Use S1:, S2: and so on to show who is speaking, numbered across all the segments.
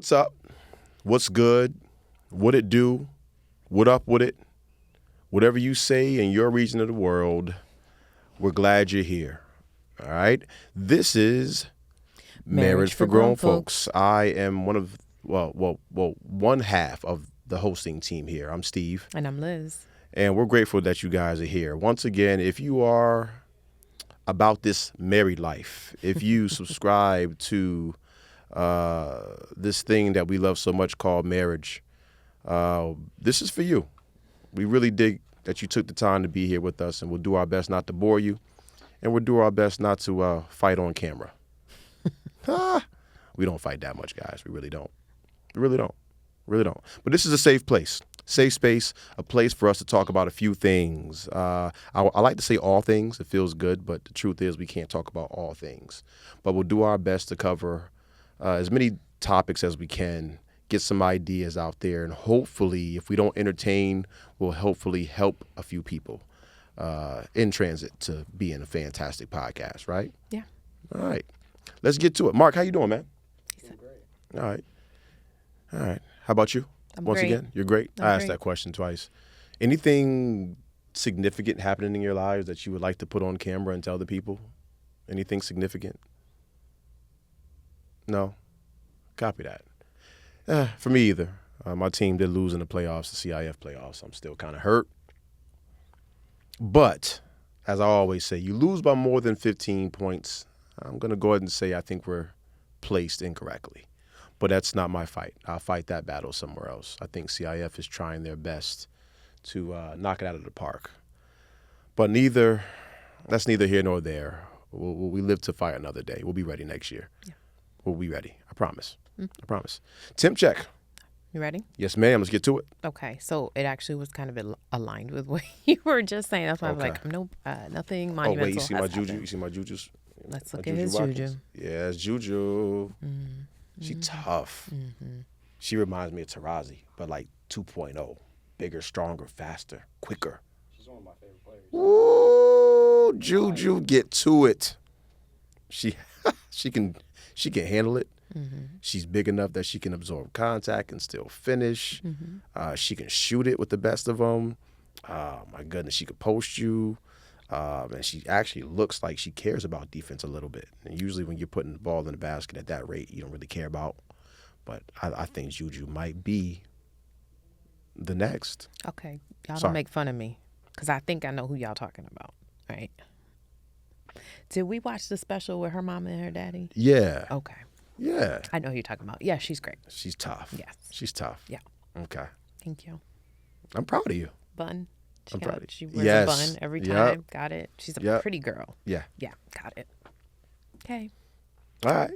S1: What's up? What's good? What it do? What up with it? Whatever you say in your region of the world, we're glad you're here. All right? This is Marriage for Grown Folks. I am one half of the hosting team here. I'm Steve.
S2: And I'm Liz.
S1: And we're grateful that you guys are here. Once again, if you are about this married life, if you subscribe to this thing that we love so much called marriage, this is for you. We really dig that you took the time to be here with us, and we'll do our best not to bore you, and we'll do our best not to fight on camera. We don't fight that much, guys. We really don't. We really don't. Really don't. But this is a safe place, safe space, a place for us to talk about a few things. I like to say all things. It feels good, but the truth is we can't talk about all things. But we'll do our best to cover as many topics as we can, get some ideas out there, and hopefully, if we don't entertain, we'll hopefully help a few people in transit to being a fantastic podcast, right?
S2: Yeah.
S1: All right. Let's get to it. Mark, how you doing, man?
S3: Doing great.
S1: All right. All right. How about you?
S2: I'm
S1: Once
S2: great.
S1: again, you're great.
S2: I'm
S1: I asked
S2: great.
S1: that question twice. Anything significant happening in your lives that you would like to put on camera and tell the people? Anything significant? No? Copy that. For me either. My team did lose in the playoffs, the CIF playoffs. I'm still kind of hurt. But, as I always say, you lose by more than 15 points. I'm going to go ahead and say I think we're placed incorrectly. But that's not my fight. I'll fight that battle somewhere else. I think CIF is trying their best to knock it out of the park. But that's neither here nor there. We live to fight another day. We'll be ready next year.
S2: Yeah.
S1: We'll be ready. I promise. I promise. Temp check.
S2: You ready?
S1: Yes, ma'am. Let's get to it.
S2: Okay. So it actually was kind of aligned with what you were just saying. That's why I was
S1: Okay.
S2: like, nothing
S1: Oh,
S2: monumental.
S1: wait. You see my
S2: has
S1: juju?
S2: happened.
S1: You see my jujus?
S2: Let's
S1: My
S2: look at his juju.
S1: Watkins? Yeah, it's Juju. She tough. She reminds me of Tarazi, but like 2.0. Bigger, stronger, faster, quicker.
S3: She's one of my favorite players.
S1: Ooh, Juju, get to it. She can handle it. She's big enough that she can absorb contact and still finish. She can shoot it with the best of them. Oh, my goodness, she could post you. And she actually looks like she cares about defense a little bit. And usually when you're putting the ball in the basket at that rate, you don't really care about. But I think Juju might be the next.
S2: Okay. Y'all
S1: Sorry.
S2: don't make fun of me because I think I know who y'all talking about. Right? Did we watch the special with her mama and her daddy?
S1: Yeah.
S2: Okay.
S1: Yeah.
S2: I know who you're talking about. Yeah, she's great.
S1: She's tough.
S2: Yes.
S1: She's tough.
S2: Yeah.
S1: Okay.
S2: Thank you.
S1: I'm proud of you.
S2: Bun.
S1: I'm proud of you.
S2: She wears
S1: Yes.
S2: a bun every
S1: Yep.
S2: time. Got it. She's a
S1: Yep.
S2: pretty girl.
S1: Yeah.
S2: Yeah, got it. Okay.
S1: All right.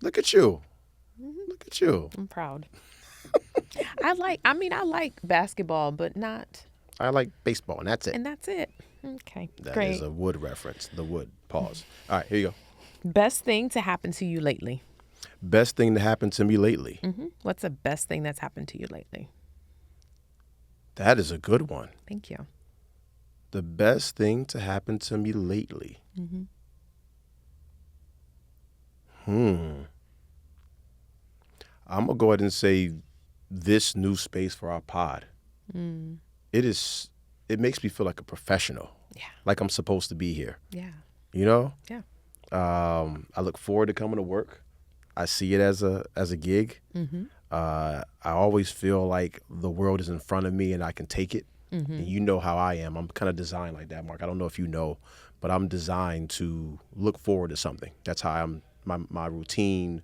S1: Look at you. Look at you.
S2: I'm proud. I like basketball, but not,
S1: I like baseball, and that's it.
S2: and that's it. Okay,
S1: That
S2: great.
S1: is a Wood reference. The Wood. Pause. All right, here you go.
S2: Best thing to happen to you lately?
S1: Best thing to happen to me lately.
S2: What's the best thing that's happened to you lately?
S1: That is a good one.
S2: Thank you.
S1: The best thing to happen to me lately. I'm going to go ahead and say this new space for our pod. It makes me feel like a professional.
S2: Yeah.
S1: Like I'm supposed to be here.
S2: Yeah.
S1: You know?
S2: Yeah.
S1: I look forward to coming to work. I see it as a gig. I always feel like the world is in front of me and I can take it. And you know how I am. I'm kind of designed like that, Mark. I don't know if you know, but I'm designed to look forward to something. That's how I'm. My routine,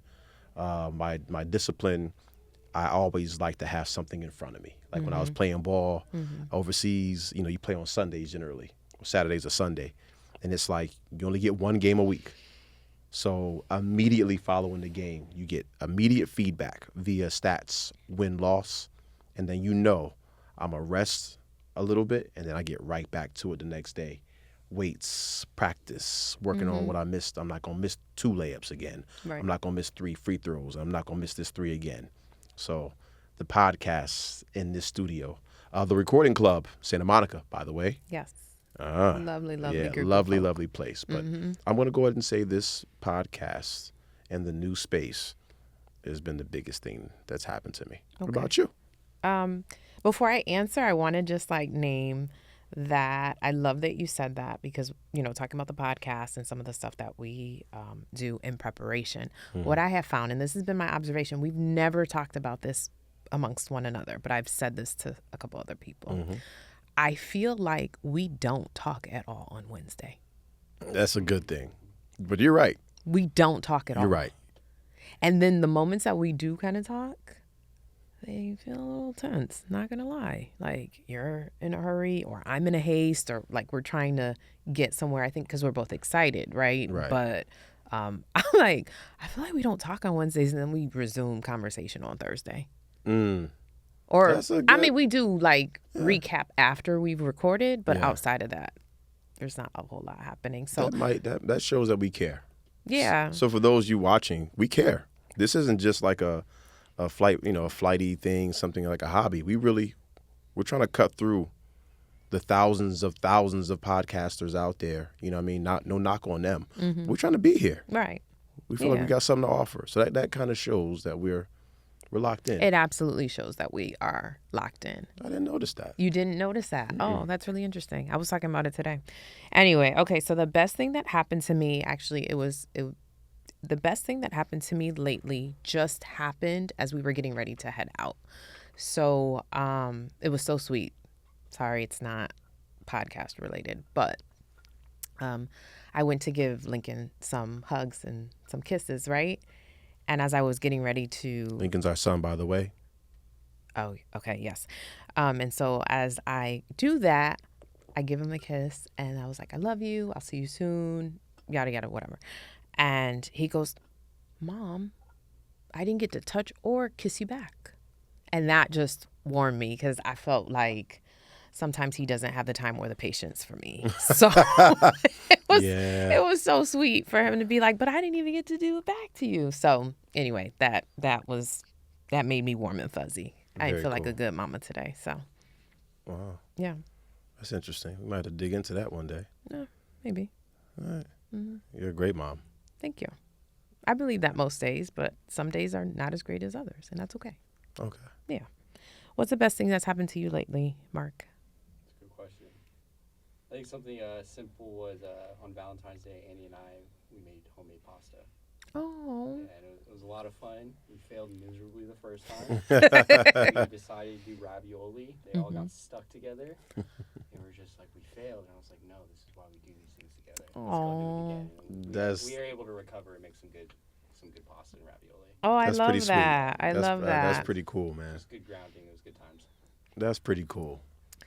S1: my discipline. I always like to have something in front of me. Like when I was playing ball overseas, you play on Sundays generally, or Saturdays or Sunday, and it's like you only get one game a week. So immediately following the game, you get immediate feedback via stats, win-loss, and then I'm going to rest a little bit, and then I get right back to it the next day. Weights, practice, working on what I missed. I'm not going to miss 2 layups again.
S2: Right.
S1: I'm not going to miss 3 free throws. I'm not going to miss this 3 again. So the podcast in this studio, the Recording Club, Santa Monica, by the way.
S2: Yes. Lovely
S1: Yeah,
S2: group of
S1: lovely,
S2: folk.
S1: lovely place. But I'm going to go ahead and say this podcast and the new space has been the biggest thing that's happened to me. What
S2: Okay.
S1: about you?
S2: Before I answer, I want to just like name that I love that you said that because, talking about the podcast and some of the stuff that we do in preparation, what I have found, and this has been my observation, we've never talked about this amongst one another, but I've said this to a couple other people. I feel like we don't talk at all on Wednesday.
S1: That's a good thing. But you're right.
S2: We don't talk at all.
S1: You're right.
S2: And then the moments that we do kind of talk, they feel a little tense, not gonna lie. Like you're in a hurry or I'm in a haste or like we're trying to get somewhere, I think because we're both excited, right?
S1: Right.
S2: But I feel like we don't talk on Wednesdays and then we resume conversation on Thursday. Or
S1: That's a good-
S2: we do like recap after we've recorded, but
S1: Yeah.
S2: outside of that, there's not a whole lot happening. So
S1: That shows that we care.
S2: yeah.
S1: So for those you watching, we care. This isn't just like a flight, a flighty thing, something like a hobby. We're trying to cut through the thousands of podcasters out there. You know what I mean? No knock on them. We're trying to be here.
S2: Right.
S1: We feel like
S2: Yeah.
S1: we got something to offer. So that kind of shows that we're locked in.
S2: It absolutely shows that we are locked in.
S1: I didn't notice that.
S2: You didn't notice that? Oh, that's really interesting. I was talking about it today. Anyway, okay, so the best thing that happened to me, actually, the best thing that happened to me lately just happened as we were getting ready to head out. So it was so sweet. Sorry, it's not podcast related, but I went to give Lincoln some hugs and some kisses, right? And as I was getting ready to...
S1: Lincoln's our son, by the way.
S2: Oh, okay, yes. And so as I do that, I give him a kiss and I was like, I love you. I'll see you soon. Yada, yada, whatever. And he goes, Mom, I didn't get to touch or kiss you back. And that just warmed me because I felt like sometimes he doesn't have the time or the patience for me. So it was so sweet for him to be like, but I didn't even get to do it back to you. So anyway, that made me warm and fuzzy. I
S1: Very
S2: feel like
S1: cool.
S2: a good mama today. So
S1: Wow.
S2: yeah,
S1: That's interesting. We might have to dig into that one day.
S2: maybe.
S1: All right. You're a great mom.
S2: Thank you. I believe that most days, but some days are not as great as others, and that's okay.
S1: Okay.
S2: Yeah. What's the best thing that's happened to you lately, Mark?
S3: That's a good question. I think something simple was on Valentine's Day, Annie and I, we made homemade pasta.
S2: Oh.
S3: And it was a lot of fun. We failed miserably the first time. We decided to do ravioli. They all got stuck together. And we're just like, we failed. And I was like, no, this is why we do these things together. Let's go do it again. And we were able to recover and make some good pasta and ravioli.
S2: Oh, I
S1: That's
S2: love
S1: pretty sweet.
S2: that. I love that.
S1: That's pretty cool, man.
S3: It was good grounding. It was good times.
S1: That's pretty cool.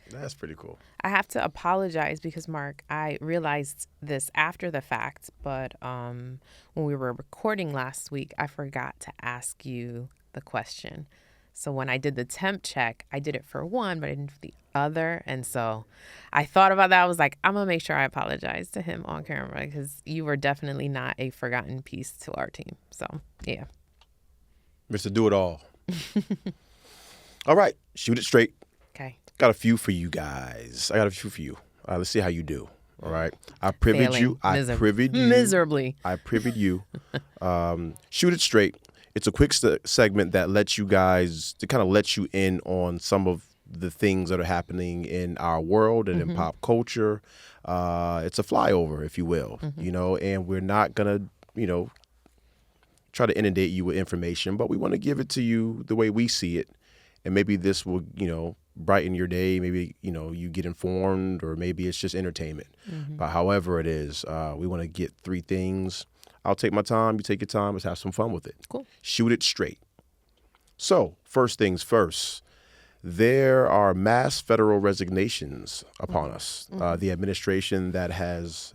S1: That's pretty cool.
S2: I have to apologize because, Mark, I realized this after the fact, but when we were recording last week, I forgot to ask you the question. So when I did the temp check, I did it for one, but I didn't for the other. And so I thought about that. I was like, I'm going to make sure I apologize to him on camera because you were definitely not a forgotten piece to our team. So, yeah.
S1: Mr. Do It All. All right. Shoot it straight.
S2: Okay.
S1: Got a few for you guys. I got a few for you. Let's see how you do. All right. I privied you.
S2: Miserably.
S1: I privied you. Shoot it straight. It's a quick segment that lets you guys, to kind of let you in on some of the things that are happening in our world and in pop culture. It's a flyover, if you will, and we're not going to, try to inundate you with information, but we want to give it to you the way we see it. And maybe this will, brighten your day. Maybe, you get informed, or maybe it's just entertainment. But however it is, we want to get three things. I'll take my time. You take your time. Let's have some fun with it.
S2: Cool.
S1: Shoot it straight. So first things first, there are mass federal resignations upon us. The administration that has,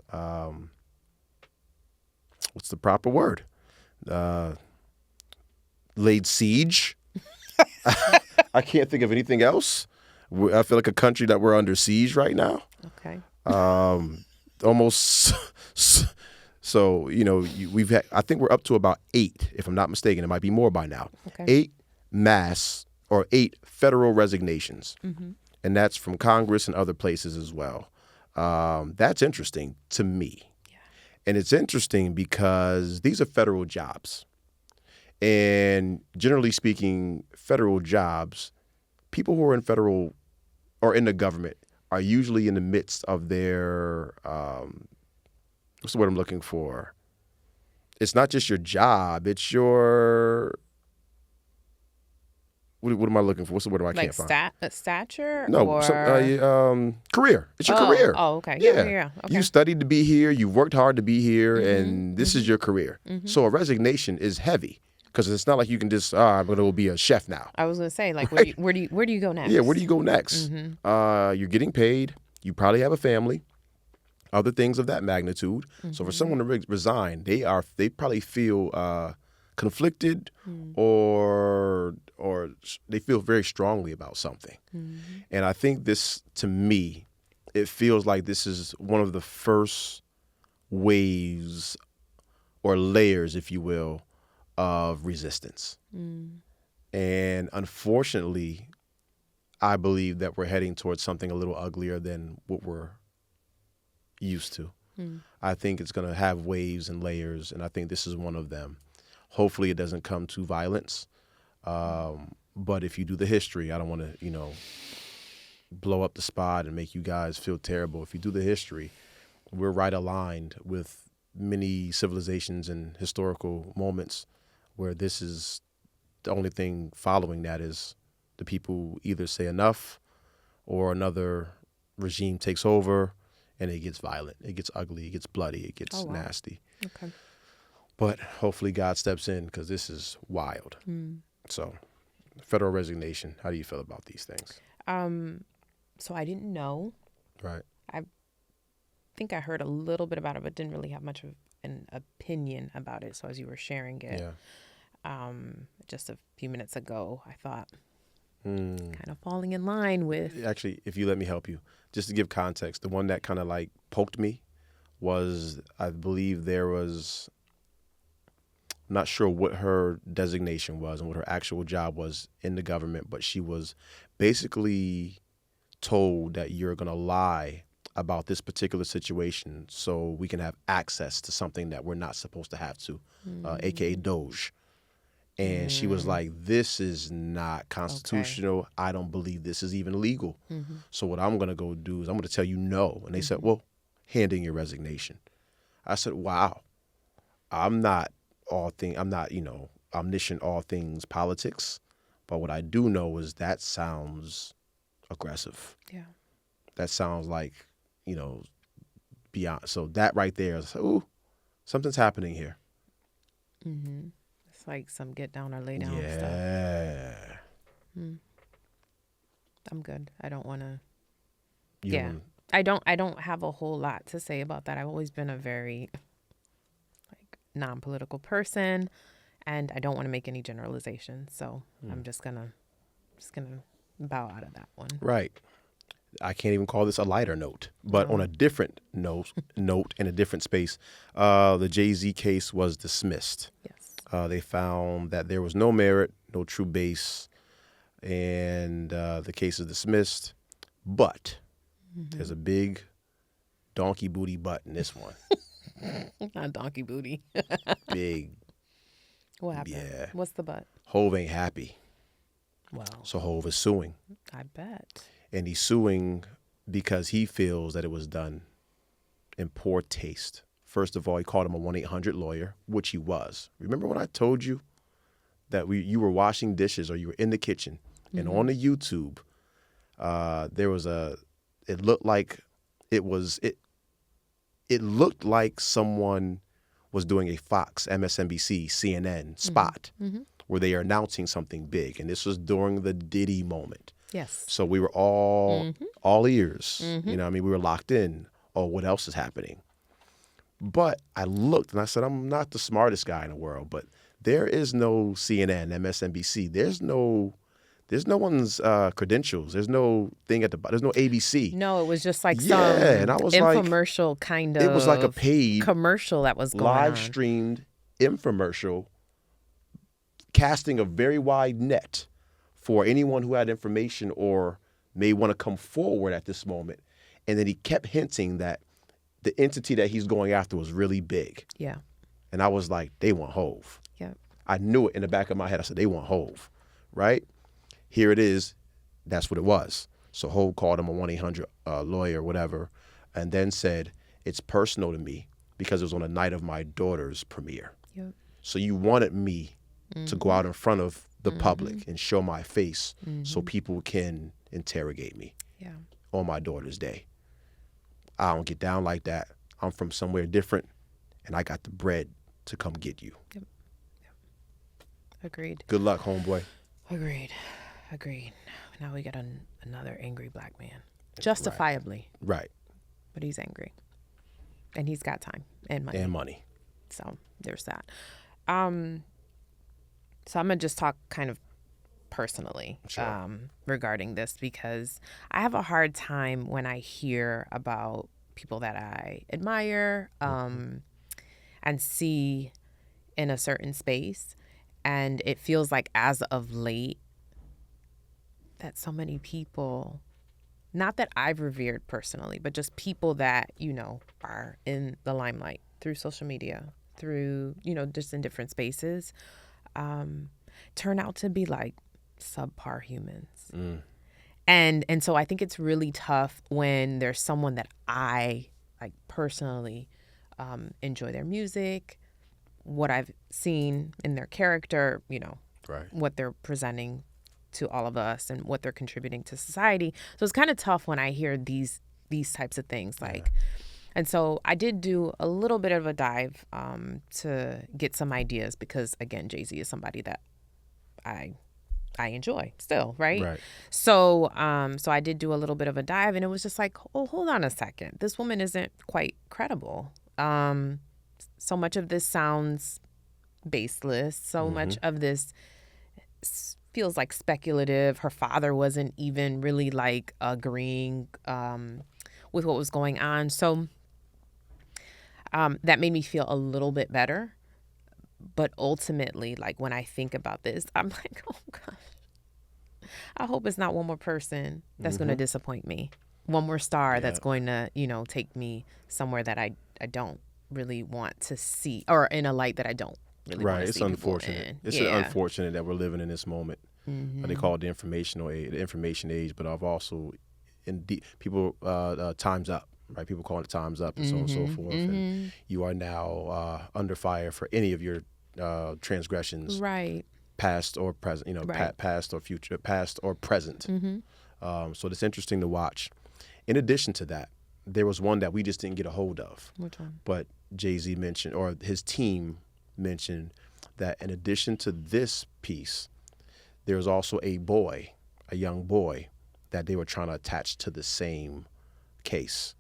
S1: what's the proper word? Laid siege. I can't think of anything else. I feel like a country that we're under siege right now.
S2: Okay.
S1: Almost. So, we've had, I think we're up to about 8, if I'm not mistaken. It might be more by now.
S2: Okay.
S1: 8 federal resignations. And that's from Congress and other places as well. That's interesting to me. And it's interesting because these are federal jobs. And generally speaking, federal jobs, people who are in federal or in the government are usually in the midst of their, what's the word I'm looking for? It's not just your job, it's your, what am I looking for? What's the word I can't find?
S2: Stature?
S1: No,
S2: or...
S1: career. It's your career.
S2: Oh, okay.
S1: Yeah.
S2: Okay.
S1: You studied to be here, you've worked hard to be here, and this is your career. So a resignation is heavy. Because it's not like you can just, I'm going to be a chef now.
S2: I was going to say, like,
S1: right?
S2: where do you go next?
S1: Yeah, where do you go next? You're getting paid. You probably have a family. Other things of that magnitude. So for someone to resign, they probably feel conflicted or they feel very strongly about something. And I think this, to me, it feels like this is one of the first waves or layers, if you will, of resistance. And unfortunately, I believe that we're heading towards something a little uglier than what we're used to. I think it's going to have waves and layers, and I think this is one of them. Hopefully it doesn't come to violence. But if you do the history, I don't want to, blow up the spot and make you guys feel terrible. If you do the history, we're right aligned with many civilizations and historical moments where this is the only thing following that is the people either say enough or another regime takes over and it gets violent, it gets ugly, it gets bloody, it gets nasty.
S2: Okay.
S1: But hopefully God steps in because this is wild. So federal resignation, how do you feel about these things?
S2: So I didn't know.
S1: Right.
S2: I think I heard a little bit about it, but didn't really have much of an opinion about it. So as you were sharing it, just a few minutes ago, I thought kind of falling in line with.
S1: Actually, if you let me help you, just to give context, the one that kind of like poked me was, I believe there was, I'm not sure what her designation was and what her actual job was in the government, but she was basically told that you're going to lie about this particular situation so we can have access to something that we're not supposed to have to, aka Doge. And she was like, this is not constitutional. Okay. I don't believe this is even legal. So what I'm going to go do is I'm going to tell you no. And they said, well, hand in your resignation. I said, wow, I'm not, omniscient all things politics. But what I do know is that sounds aggressive. Yeah. That sounds like, beyond. So that right there is, ooh, something's happening here.
S2: It's like some get down or lay down stuff.
S1: Yeah.
S2: I'm good. I don't want to. I don't have a whole lot to say about that. I've always been a very non-political person, and I don't want to make any generalizations. So I'm just gonna bow out of that one.
S1: Right. I can't even call this a lighter note, but on a different note in a different space, the Jay-Z case was dismissed.
S2: Yes.
S1: They found that there was no merit, no true base, and the case is dismissed. But there's a big donkey booty butt in this one.
S2: Not donkey booty.
S1: Big.
S2: What happened?
S1: Yeah.
S2: What's the butt?
S1: Hov ain't happy.
S2: Wow.
S1: So Hov is suing.
S2: I bet.
S1: And he's suing because he feels that it was done in poor taste. First of all, he called him a 1-800 lawyer, which he was. Remember when I told you that you were washing dishes or you were in the kitchen and on the YouTube, there was it looked like it looked like someone was doing a Fox, MSNBC, CNN spot where they are announcing something big. And this was during the Diddy moment.
S2: Yes.
S1: So we were all ears. We were locked in. Oh, what else is happening? But I looked and I said, I'm not the smartest guy in the world, but there is no CNN, MSNBC. There's no one's credentials. There's no thing at the bottom. There's no ABC.
S2: No, it was just like some and I was infomercial kind of.
S1: It was like a paid
S2: commercial that was going
S1: live streamed infomercial, casting a very wide net for anyone who had information or may want to come forward at this moment. And then he kept hinting that the entity that he's going after was really big.
S2: Yeah.
S1: And I was like, they want Hov.
S2: Yeah.
S1: I knew it in the back of my head. I said, they want Hove, right? Here it is. That's what it was. So Hove called him a 1-800 lawyer, whatever, and then said, it's personal to me because it was on the night of my daughter's premiere.
S2: Yep.
S1: So you wanted me to go out in front of the public and show my face so people can interrogate me on my daughter's day. I don't get down like that. I'm from somewhere different, and I got the bread to come get you.
S2: Yep. Agreed.
S1: Good luck, homeboy.
S2: Agreed. Now we got another angry black man. Justifiably.
S1: Right.
S2: But he's angry. And he's got time and money. So there's that. So I'm going to just talk kind of personally regarding this, because I have a hard time when I hear about people that I admire and see in a certain space. And it feels like as of late that so many people, not that I've revered personally, but just people that, you know, are in the limelight through social media, through, you know, just in different spaces, turn out to be like subpar humans. And so I think it's really tough when there's someone that I like personally enjoy their music, what I've seen in their character, you know, what they're presenting to all of us and what they're contributing to society. So it's kind of tough when I hear these types of things, like, and so I did do a little bit of a dive to get some ideas, because again, Jay-Z is somebody that I enjoy still, right? So so I did do a little bit of a dive, and it was just like, oh, hold on a second, this woman isn't quite credible. So much of this sounds baseless. So much of this feels like speculative. Her father wasn't even really like agreeing with what was going on. So that made me feel a little bit better. But ultimately, like when I think about this, I'm like, oh gosh, I hope it's not one more person that's going to disappoint me. One more star that's going to, you know, take me somewhere that I don't really want to see, or in a light that I don't really want to
S1: It's
S2: see.
S1: unfortunate. It's unfortunate that we're living in this moment. They call it the information age, but I've also, people, time's up, right? People calling it time's up and so on and so forth. And you are now under fire for any of your transgressions,
S2: right?
S1: Past or present, you know, past or future, past or present. So it's interesting to watch. In addition to that, there was one that we just didn't get a hold of.
S2: Which one?
S1: But Jay-Z mentioned, or his team mentioned, that in addition to this piece, there's also a young boy, that they were trying to attach to the same case.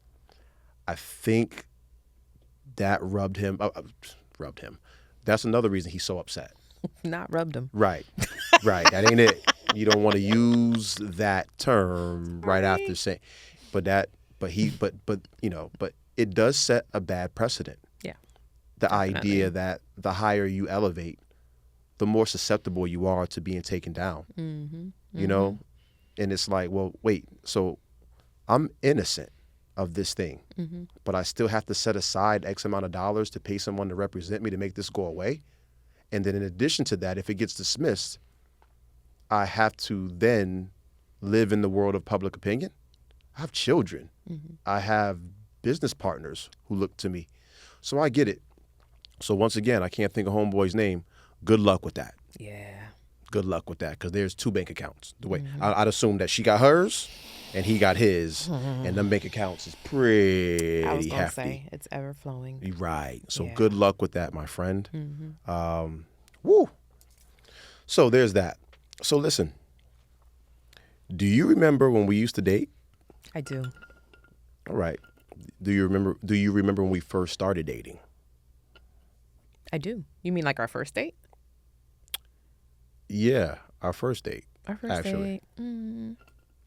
S1: I think that rubbed him. That's another reason he's so upset.
S2: Not rubbed him.
S1: Right. That ain't it. You don't want to use that term right after saying, but it does set a bad precedent. Yeah. The definitely. Idea that the higher you elevate, the more susceptible you are to being taken down. You know? And it's like, well, wait, so I'm innocent of this thing, but I still have to set aside X amount of dollars to pay someone to represent me to make this go away. And then in addition to that, if it gets dismissed, I have to then live in the world of public opinion. I have children. I have business partners who look to me. So I get it. So once again, I can't think of homeboy's name. Good luck with that.
S2: Yeah.
S1: Good luck with that, because there's 2 bank accounts. The way I'd assume that she got hers and he got his, and them bank accounts is pretty
S2: I was gonna
S1: hefty.
S2: say it's ever flowing.
S1: Right. So good luck with that, my friend. Woo. So there's that. So listen, do you remember when we used to date?
S2: I do.
S1: All right. Do you remember when we first started dating?
S2: I do. You mean like our first date?
S1: Yeah, our first date.
S2: Our first date.
S1: All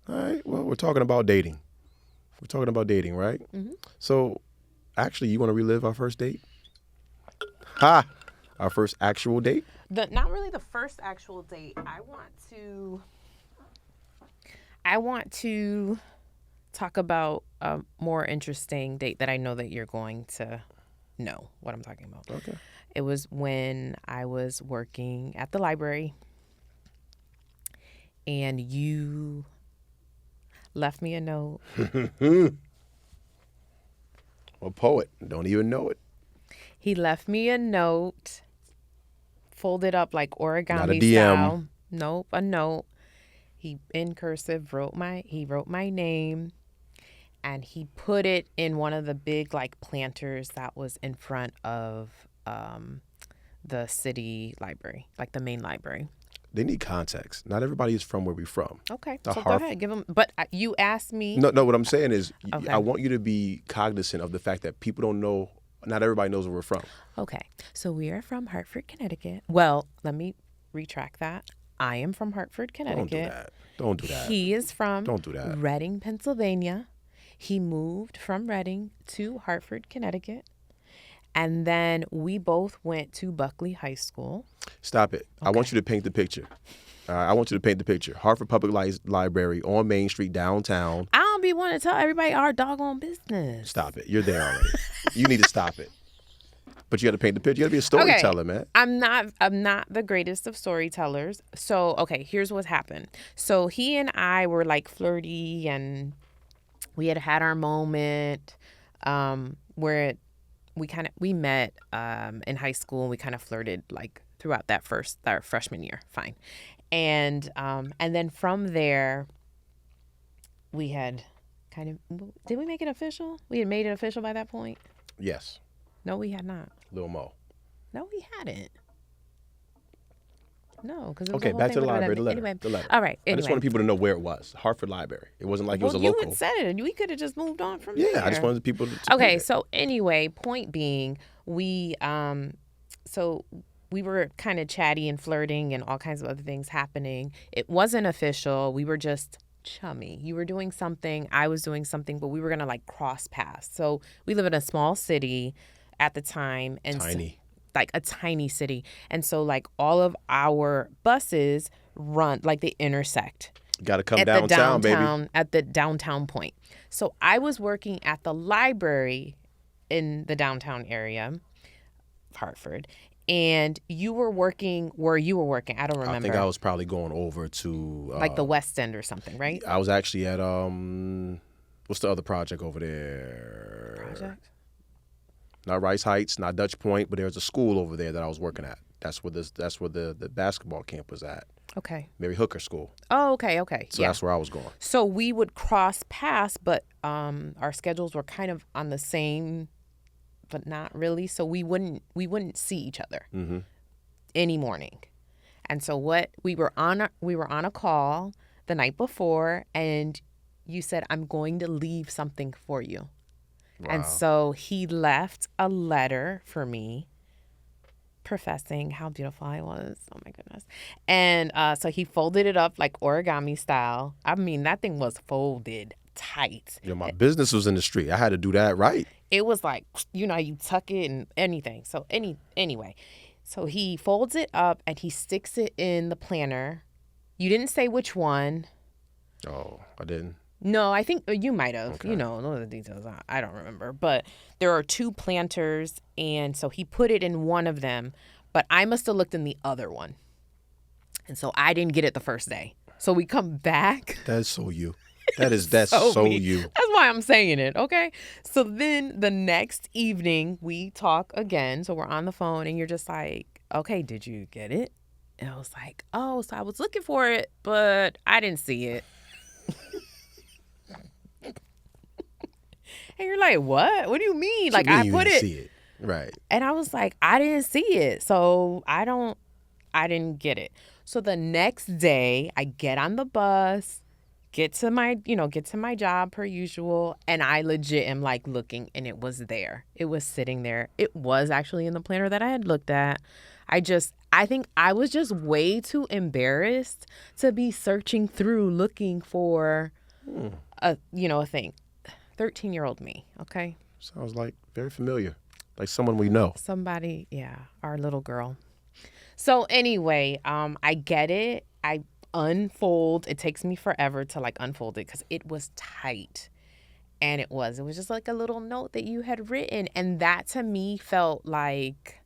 S1: right. Well, we're talking about dating. We're talking about dating, right? So, actually, you want to relive our first date? Our first actual date?
S2: Not really the first actual date. I want to talk about a more interesting date that I know that you're going to know what I'm talking about.
S1: Okay.
S2: It was when I was working at the library, and you left me a note.
S1: A poet. Don't even know it.
S2: He left me a note, folded up like origami
S1: Not a DM.
S2: style. Nope, a note. He in cursive wrote my name, and he put it in one of the big like planters that was in front of the city library, like the main library.
S1: They need context. Not everybody is from where we're from.
S2: Okay,
S1: The
S2: so
S1: Harf-
S2: go ahead, give him. But you asked me.
S1: No, what I'm saying is
S2: Okay.
S1: I want you to be cognizant of the fact that people don't know, not everybody knows where we're from.
S2: Okay, so we are from Hartford, Connecticut. Well, let me retract that. I am from Hartford, Connecticut.
S1: Don't do that.
S2: He is from
S1: Don't do that.
S2: Reading, Pennsylvania. He moved from Reading to Hartford, Connecticut. And then we both went to Buckley High School.
S1: Stop it. I want you to paint the picture. I want you to paint the picture. Hartford Public Library on Main Street downtown.
S2: I don't be wanting to tell everybody our doggone business.
S1: Stop it. You're there already. You need to stop it. But you got to paint the picture. You got to be a storyteller, man.
S2: I'm not the greatest of storytellers. So, okay, here's what happened. So he and I were like flirty, and we had our moment where we met in high school, and we kind of flirted like throughout our freshman year. Fine. And then from there, we had did we make it official? We had made it official by that point?
S1: Yes.
S2: No, we had not.
S1: Lil Mo.
S2: No, we hadn't. No, because
S1: Okay, back to the library. The letter.
S2: Anyway,
S1: The letter.
S2: all right. Anyway.
S1: I just wanted people to know where it was. Hartford Library. It wasn't like it was a
S2: you
S1: local.
S2: had said it, and we could have just moved on from there.
S1: Yeah, I just wanted people to
S2: Okay,
S1: know that.
S2: so anyway, point being, we were kind of chatty and flirting and all kinds of other things happening. It wasn't official. We were just chummy. You were doing something, I was doing something, but we were gonna like cross paths. So we live in a small city at the time, and
S1: Tiny.
S2: like a tiny city, and so like all of our buses run like they intersect
S1: Got to come
S2: at
S1: downtown, baby.
S2: at the downtown point. So I was working at the library in the downtown area of Hartford, and you were working where you were working. I don't remember.
S1: I think I was probably going over to
S2: like the West End or something, right?
S1: I was actually at what's the other project over there?
S2: Project?
S1: Not Rice Heights, not Dutch Point, but there's a school over there that I was working at. That's where the basketball camp was at.
S2: Okay.
S1: Mary Hooker School.
S2: Oh, okay.
S1: So that's where I was going.
S2: So we would cross paths, but our schedules were kind of on the same, but not really. So we wouldn't see each other any morning. And so we were on a call the night before, and you said, "I'm going to leave something for you."
S1: Wow.
S2: And so he left a letter for me professing how beautiful I was. Oh my goodness. And so he folded it up like origami style. I mean, that thing was folded tight.
S1: My business was in the street. I had to do that right.
S2: It was like, you tuck it and anything. So anyway, so he folds it up and he sticks it in the planter. You didn't say which one.
S1: Oh, I didn't.
S2: No, I think you might have.
S1: Okay.
S2: None of the details. I don't remember. But there are two planters, and so he put it in one of them, but I must have looked in the other one. And so I didn't get it the first day. So we come back.
S1: That's so you. That's so
S2: me.
S1: you.
S2: That's why I'm saying it, okay? So then the next evening, we talk again. So we're on the phone, and you're just like, okay, did you get it? And I was like, oh, so I was looking for it, but I didn't see it. And you're like, what? What do you mean? Like, I put it.
S1: See it. Right.
S2: And I was like, I didn't see it. So I didn't get it. So the next day I get on the bus, get to my job per usual. And I legit am like looking, and it was there. It was sitting there. It was actually in the planner that I had looked at. I think I was just way too embarrassed to be searching through looking for a thing. 13-year-old me, okay?
S1: Sounds like very familiar. Like someone we know.
S2: Somebody, yeah, our little girl. So anyway, I get it. I unfold. It takes me forever to like unfold it because it was tight. And it was just like a little note that you had written. And that to me felt like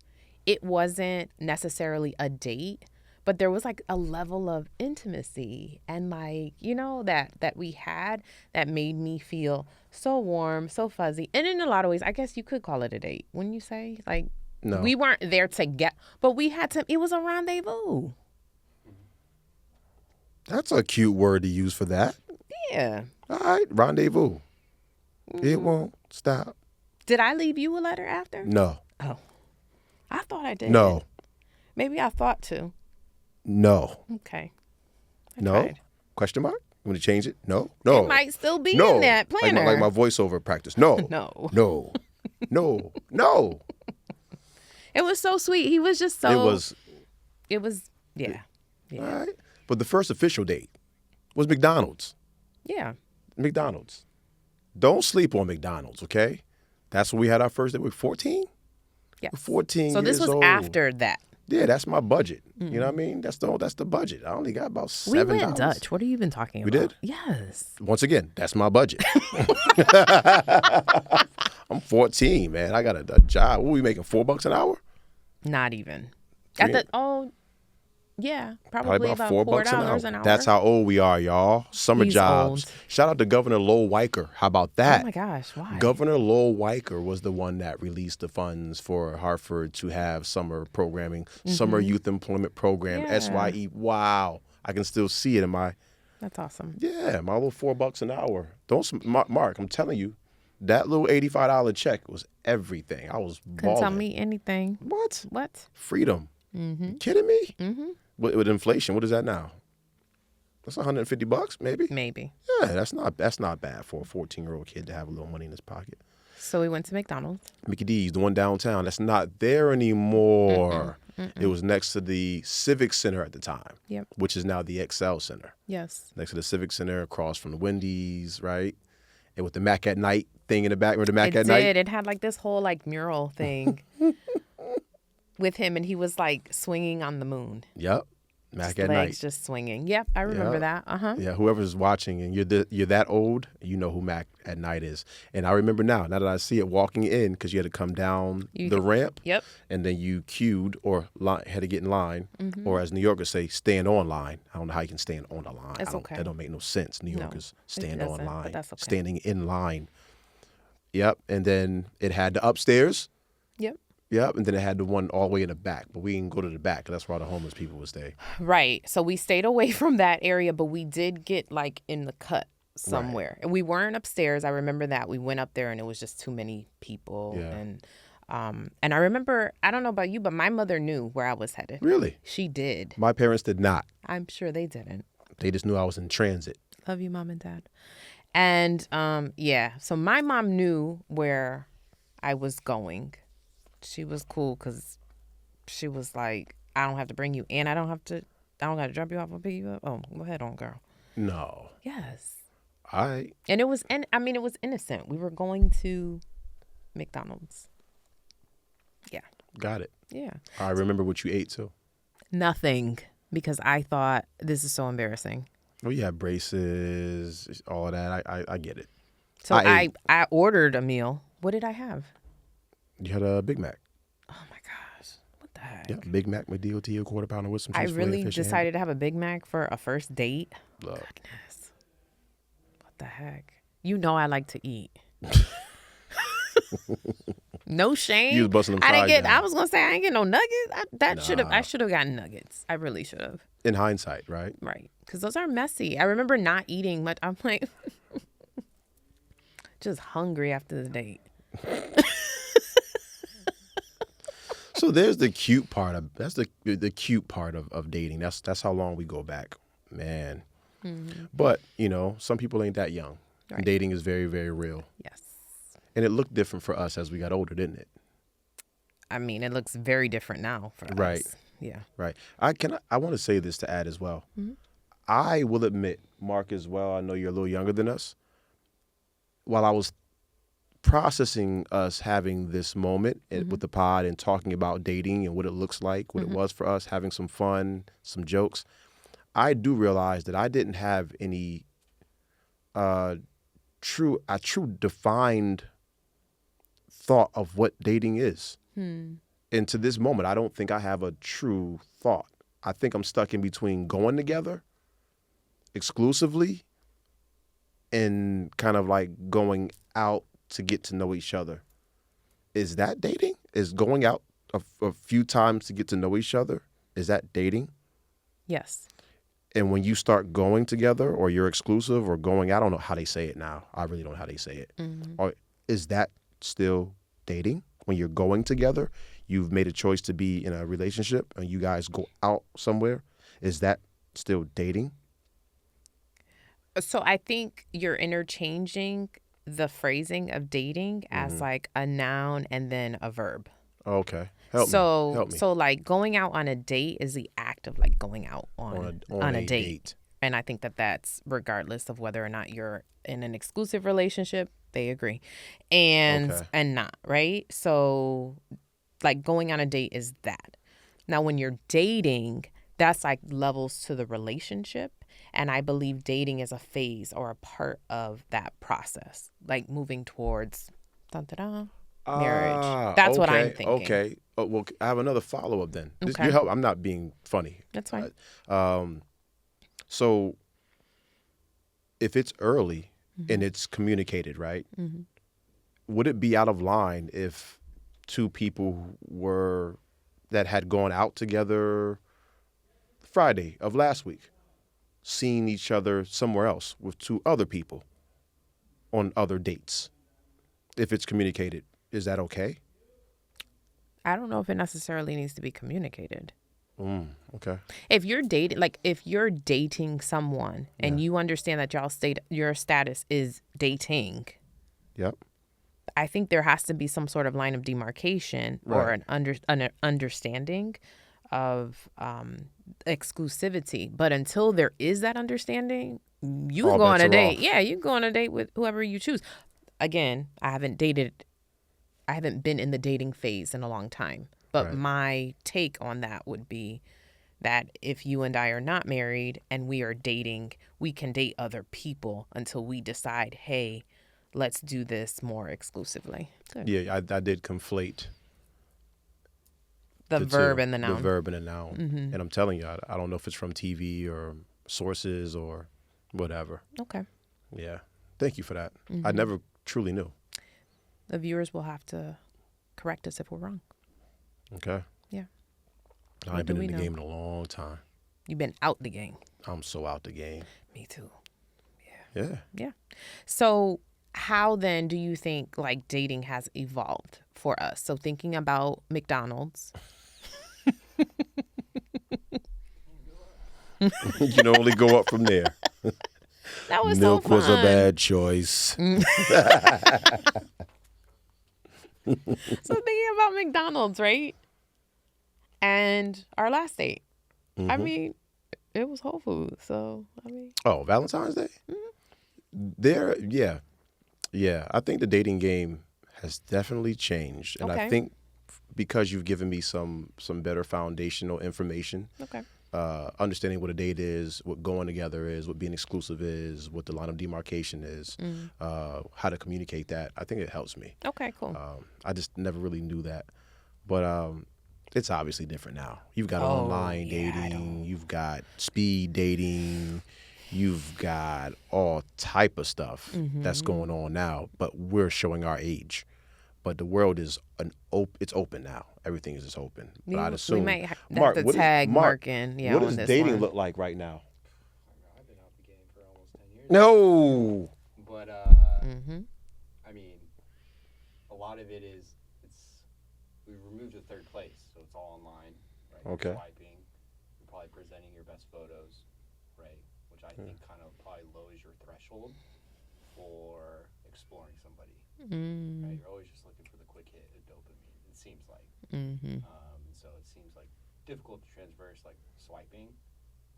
S2: it wasn't necessarily a date, but there was like a level of intimacy and like, you know, that we had that made me feel so warm, so fuzzy. And in a lot of ways, I guess you could call it a date. Wouldn't you say? Like,
S1: No.
S2: we weren't there to get, but we had to, it was a rendezvous.
S1: That's a cute word to use for that.
S2: Yeah.
S1: All right, rendezvous. It won't stop.
S2: Did I leave you a letter after?
S1: No.
S2: Oh. I thought I did.
S1: No.
S2: Maybe I thought to.
S1: No.
S2: Okay. I
S1: No.
S2: tried.
S1: Question mark? You want to change it? No. No.
S2: It might still be
S1: No.
S2: in that planner.
S1: Like my voiceover practice. No.
S2: No.
S1: No. No. No.
S2: It was so sweet. He was just so. It was. Yeah.
S1: All right. But the first official date was McDonald's.
S2: Yeah.
S1: McDonald's. Don't sleep on McDonald's, okay? That's when we had our first date. We're 14?
S2: Yes.
S1: We're 14
S2: So this
S1: years
S2: was
S1: old.
S2: after that.
S1: Yeah, that's my budget. You know what I mean? That's the budget. I only got about $7.
S2: We went Dutch. What have you been talking about?
S1: We did?
S2: Yes.
S1: Once again, that's my budget. I'm 14, man. I got a job. What are we making, $4 an hour?
S2: Not even.
S1: Three-
S2: Yeah, probably about $4 an hour.
S1: That's how old we are, y'all. Summer
S2: He's
S1: jobs.
S2: old.
S1: Shout out to Governor Lowell Weicker. How about that?
S2: Oh my gosh, why?
S1: Governor Lowell Weicker was the one that released the funds for Hartford to have summer programming, summer youth employment program,
S2: Yeah.
S1: SYE. Wow. I can still see it in my,
S2: That's awesome.
S1: yeah, my little $4 an hour. Mark, I'm telling you, that little $85 check was everything. I was
S2: Couldn't
S1: balling.
S2: tell me anything.
S1: What?
S2: What?
S1: Freedom. You kidding me? Mm-hmm. With inflation, what is that now? That's $150, maybe.
S2: Maybe.
S1: Yeah, that's not bad for a 14-year-old kid to have a little money in his pocket.
S2: So we went to McDonald's.
S1: Mickey D's, the one downtown, that's not there anymore. It was next to the Civic Center at the time,
S2: Yep.
S1: which is now the Excel Center.
S2: Yes.
S1: Next to the Civic Center, across from the Wendy's, right? And with the Mac at Night thing in the back. Remember the Mac at Night?
S2: It had like this whole like mural thing with him, and he was like swinging on the moon.
S1: Yep. Mac
S2: Just
S1: at
S2: legs
S1: Night.
S2: just swinging. Yep, I remember
S1: Yep.
S2: that.
S1: Yeah, whoever's watching and you're that old, you know who Mac at Night is. And I remember now that I see it walking in, because you had to come down the ramp.
S2: Yep.
S1: And then you queued or had to get in line, or as New Yorkers say, stand on line. I don't know how you can stand on the line.
S2: That's okay.
S1: That don't make no sense. New
S2: No,
S1: Yorkers
S2: it
S1: stand on
S2: doesn't, but
S1: line,
S2: that's okay.
S1: standing in line. Yep. And then it had the upstairs.
S2: Yep.
S1: Yep. And then it had the one all the way in the back, but we didn't go to the back, 'cause that's where all the homeless people would stay.
S2: Right. So we stayed away from that area, but we did get like in the cut somewhere. And we weren't upstairs. I remember that. We went up there and it was just too many people.
S1: Yeah.
S2: And I remember, I don't know about you, but my mother knew where I was headed.
S1: Really?
S2: She did.
S1: My parents did not.
S2: I'm sure they didn't.
S1: They just knew I was in transit.
S2: Love you, Mom and Dad. And yeah, so my mom knew where I was going. She was cool because she was like, I don't have to bring you, and I don't got to drop you off or pick you up. Oh, go ahead on, girl.
S1: No.
S2: Yes.
S1: All right.
S2: And it was innocent. We were going to McDonald's. Yeah.
S1: Got it.
S2: Yeah.
S1: I remember what you ate too.
S2: Nothing, because I thought this is so embarrassing.
S1: Oh, you had braces, all of that. I get it.
S2: So
S1: I
S2: I ordered a meal. What did I have?
S1: You had a Big Mac.
S2: Oh my gosh. What the heck?
S1: Yeah, Big Mac with DOT, a quarter pounder with some cheese.
S2: I
S1: filet,
S2: really
S1: fish and
S2: decided to have a Big Mac for a first date.
S1: Look.
S2: Goodness. What the heck? You know I like to eat. No shame.
S1: You was busting them
S2: I didn't
S1: fries
S2: get.
S1: down.
S2: I was gonna say I didn't get no nuggets. I should have gotten nuggets. I really should have.
S1: In hindsight, right?
S2: Right, because those are messy. I remember not eating much. I'm like, just hungry after the date.
S1: So there's the cute part of the cute part of dating. That's how long we go back, man.
S2: Mm-hmm.
S1: But some people ain't that young.
S2: Right.
S1: Dating is very, very real,
S2: Yes.
S1: and it looked different for us as we got older, didn't it?
S2: I mean, it looks very different now for
S1: Right.
S2: us. Yeah.
S1: Right. I want to say this to add as well.
S2: Mm-hmm.
S1: I will admit, Mark as well, I know you're a little younger than us. While I was processing us having this moment with the pod and talking about dating and what it looks like, what it was for us, having some fun, some jokes, I do realize that I didn't have any true defined thought of what dating is. And to this moment, I don't think I have a true thought. I think I'm stuck in between going together exclusively and kind of like going out to get to know each other. Is that dating? Is going out a few times to get to know each other, is that dating?
S2: Yes.
S1: And when you start going together or you're exclusive or going out, I don't know how they say it now. I really don't know how they say it. Or is that still dating? When you're going together, you've made a choice to be in a relationship and you guys go out somewhere. Is that still dating?
S2: So I think you're interchanging the phrasing of dating as like a noun and then a verb.
S1: Okay. Help me.
S2: So like going out on a date is the act of like going out on a date. And I think that that's regardless of whether or not you're in an exclusive relationship, they agree. And not, right? So like going on a date is that. Now when you're dating, that's like levels to the relationship. And I believe dating is a phase or a part of that process, like moving towards marriage. That's what I'm thinking.
S1: Okay. Well, I have another follow-up then.
S2: Okay.
S1: You help. I'm not being funny.
S2: That's fine.
S1: So if it's early and it's communicated, right? Would it be out of line if two people that had gone out together Friday of last week, seeing each other somewhere else with two other people on other dates? If it's communicated, is that okay?
S2: I don't know if it necessarily needs to be communicated.
S1: Okay.
S2: If you're dating someone and you understand that your status is dating.
S1: Yep.
S2: I think there has to be some sort of line of demarcation or an understanding of exclusivity. But until there is that understanding, you can go on a date. Yeah, you can go on a date with whoever you choose. Again, I haven't been in the dating phase in a long time. But my take on that would be that if you and I are not married and we are dating, we can date other people until we decide, hey, let's do this more exclusively. Good.
S1: Yeah, I did conflate
S2: the verb and the noun.
S1: The verb and the noun. And I'm telling you, I don't know if it's from TV or sources or whatever.
S2: Okay.
S1: Yeah. Thank you for that. I never truly knew.
S2: The viewers will have to correct us if we're wrong.
S1: Okay.
S2: Yeah.
S1: I've been in the game in a long time.
S2: You've been out the game.
S1: I'm so out the game.
S2: Me too.
S1: Yeah.
S2: Yeah. So how then do you think like dating has evolved for us? So thinking about McDonald's.
S1: You can only go up from there.
S2: That was
S1: Milk
S2: so fun.
S1: was a bad choice.
S2: So thinking about McDonald's, right? And our last date. I mean, it was Whole Foods. So, I mean.
S1: Oh, Valentine's Day? Yeah. I think the dating game has definitely changed. And I think because you've given me some better foundational information.
S2: Okay.
S1: Understanding what a date is, what going together is, what being exclusive is, what the line of demarcation is, how to communicate that. I think it helps me.
S2: Okay, cool.
S1: I just never really knew that. But it's obviously different now. You've got online dating, you've got speed dating, you've got all type of stuff that's going on now, but we're showing our age. But the world is it's open now. Everything is just open. But I'd assume
S2: we might have to tag Mark in. Yeah,
S1: what
S2: on
S1: does
S2: this
S1: dating
S2: one.
S1: look like right now?
S3: I've been out the game for almost 10 years.
S1: No.
S3: But, I mean, a lot of it is, we removed the third place, so it's all online, right?
S1: Okay.
S3: You're swiping, you're probably presenting your best photos, right? Which I think kind of probably lowers your threshold for exploring somebody, right? You're always just looking for the quick hit of dopamine, it seems like. So it seems like difficult to transverse like swiping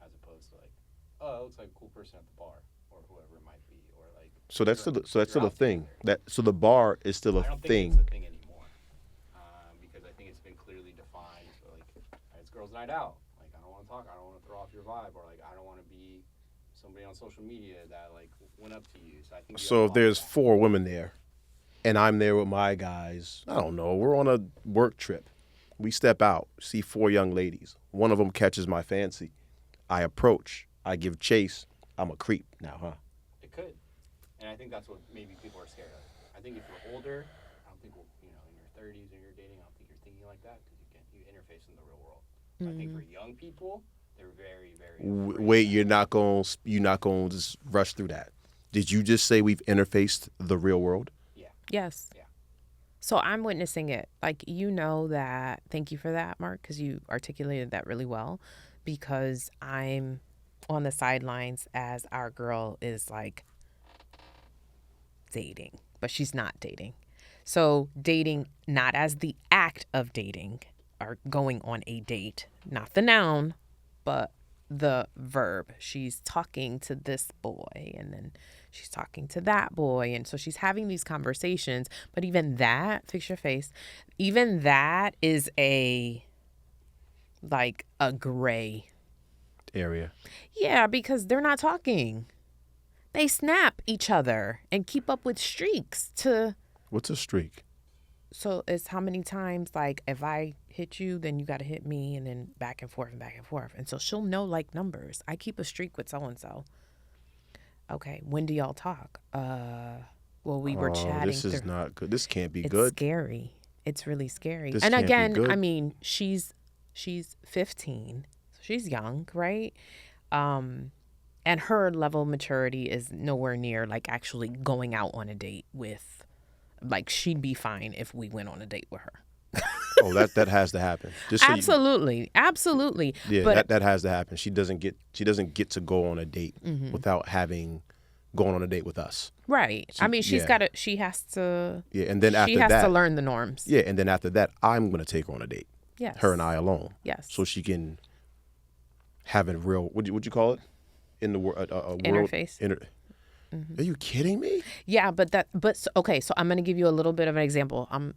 S3: as opposed to like, oh, that looks like a cool person at the bar or whoever it might be, or like.
S1: So that's still a thing. So the bar is still a
S3: I don't
S1: thing.
S3: think it's a thing anymore, because I think it's been clearly defined. So like, it's girls' night out. Like, I don't want to talk. I don't want to throw off your vibe, or like, I don't want to be somebody on social media that like went up to you. So I think.
S1: So if there's 4 women there, and I'm there with my guys, I don't know, we're on a work trip. We step out, see 4 young ladies. One of them catches my fancy. I approach. I give chase. I'm a creep now, huh?
S3: It could. And I think that's what maybe people are scared of. I think if you're older, I don't think, in your 30s and you're dating, I don't think you're thinking like that because you interface in the real world. I think for young people, they're very, very afraid.
S1: Wait, you're not going to just rush through that. Did you just say we've interfaced the real world?
S3: Yeah.
S2: Yes.
S3: Yeah.
S2: So I'm witnessing it. Like, that. Thank you for that, Mark, because you articulated that really well. Because I'm on the sidelines as our girl is like dating, but she's not dating. So dating, not as the act of dating or going on a date, not the noun, but the verb. She's talking to this boy and then she's talking to that boy. And so she's having these conversations. But even that, fix your face, even that is a gray
S1: area.
S2: Yeah, because they're not talking. They snap each other and keep up with streaks to...
S1: What's a streak?
S2: So it's how many times, like, if I hit you, then you got to hit me, and then back and forth and back and forth. And so she'll know, like, numbers. I keep a streak with so-and-so. Okay, when do y'all talk? Well, we were chatting.
S1: This is not good. This can't be
S2: it's
S1: good.
S2: It's scary. It's really scary.
S1: This
S2: and
S1: can't
S2: again,
S1: be good.
S2: I mean, she's 15. So she's young, right? And her level of maturity is nowhere near, like, actually going out on a date with... Like, she'd be fine if we went on a date with her.
S1: Oh, that has to happen. Just so
S2: absolutely.
S1: Yeah,
S2: but
S1: that has to happen. She doesn't get to go on a date without going on a date with us.
S2: Right. I mean, she has to.
S1: Yeah, and then after
S2: she has to learn the norms.
S1: Yeah, and then after that, I'm going to take her on a date.
S2: Yes.
S1: Her and I alone.
S2: Yes.
S1: So she can have a real. What'd you call it? In the world,
S2: interface.
S1: Are you kidding me?
S2: Yeah, okay. So I'm going to give you a little bit of an example. I'm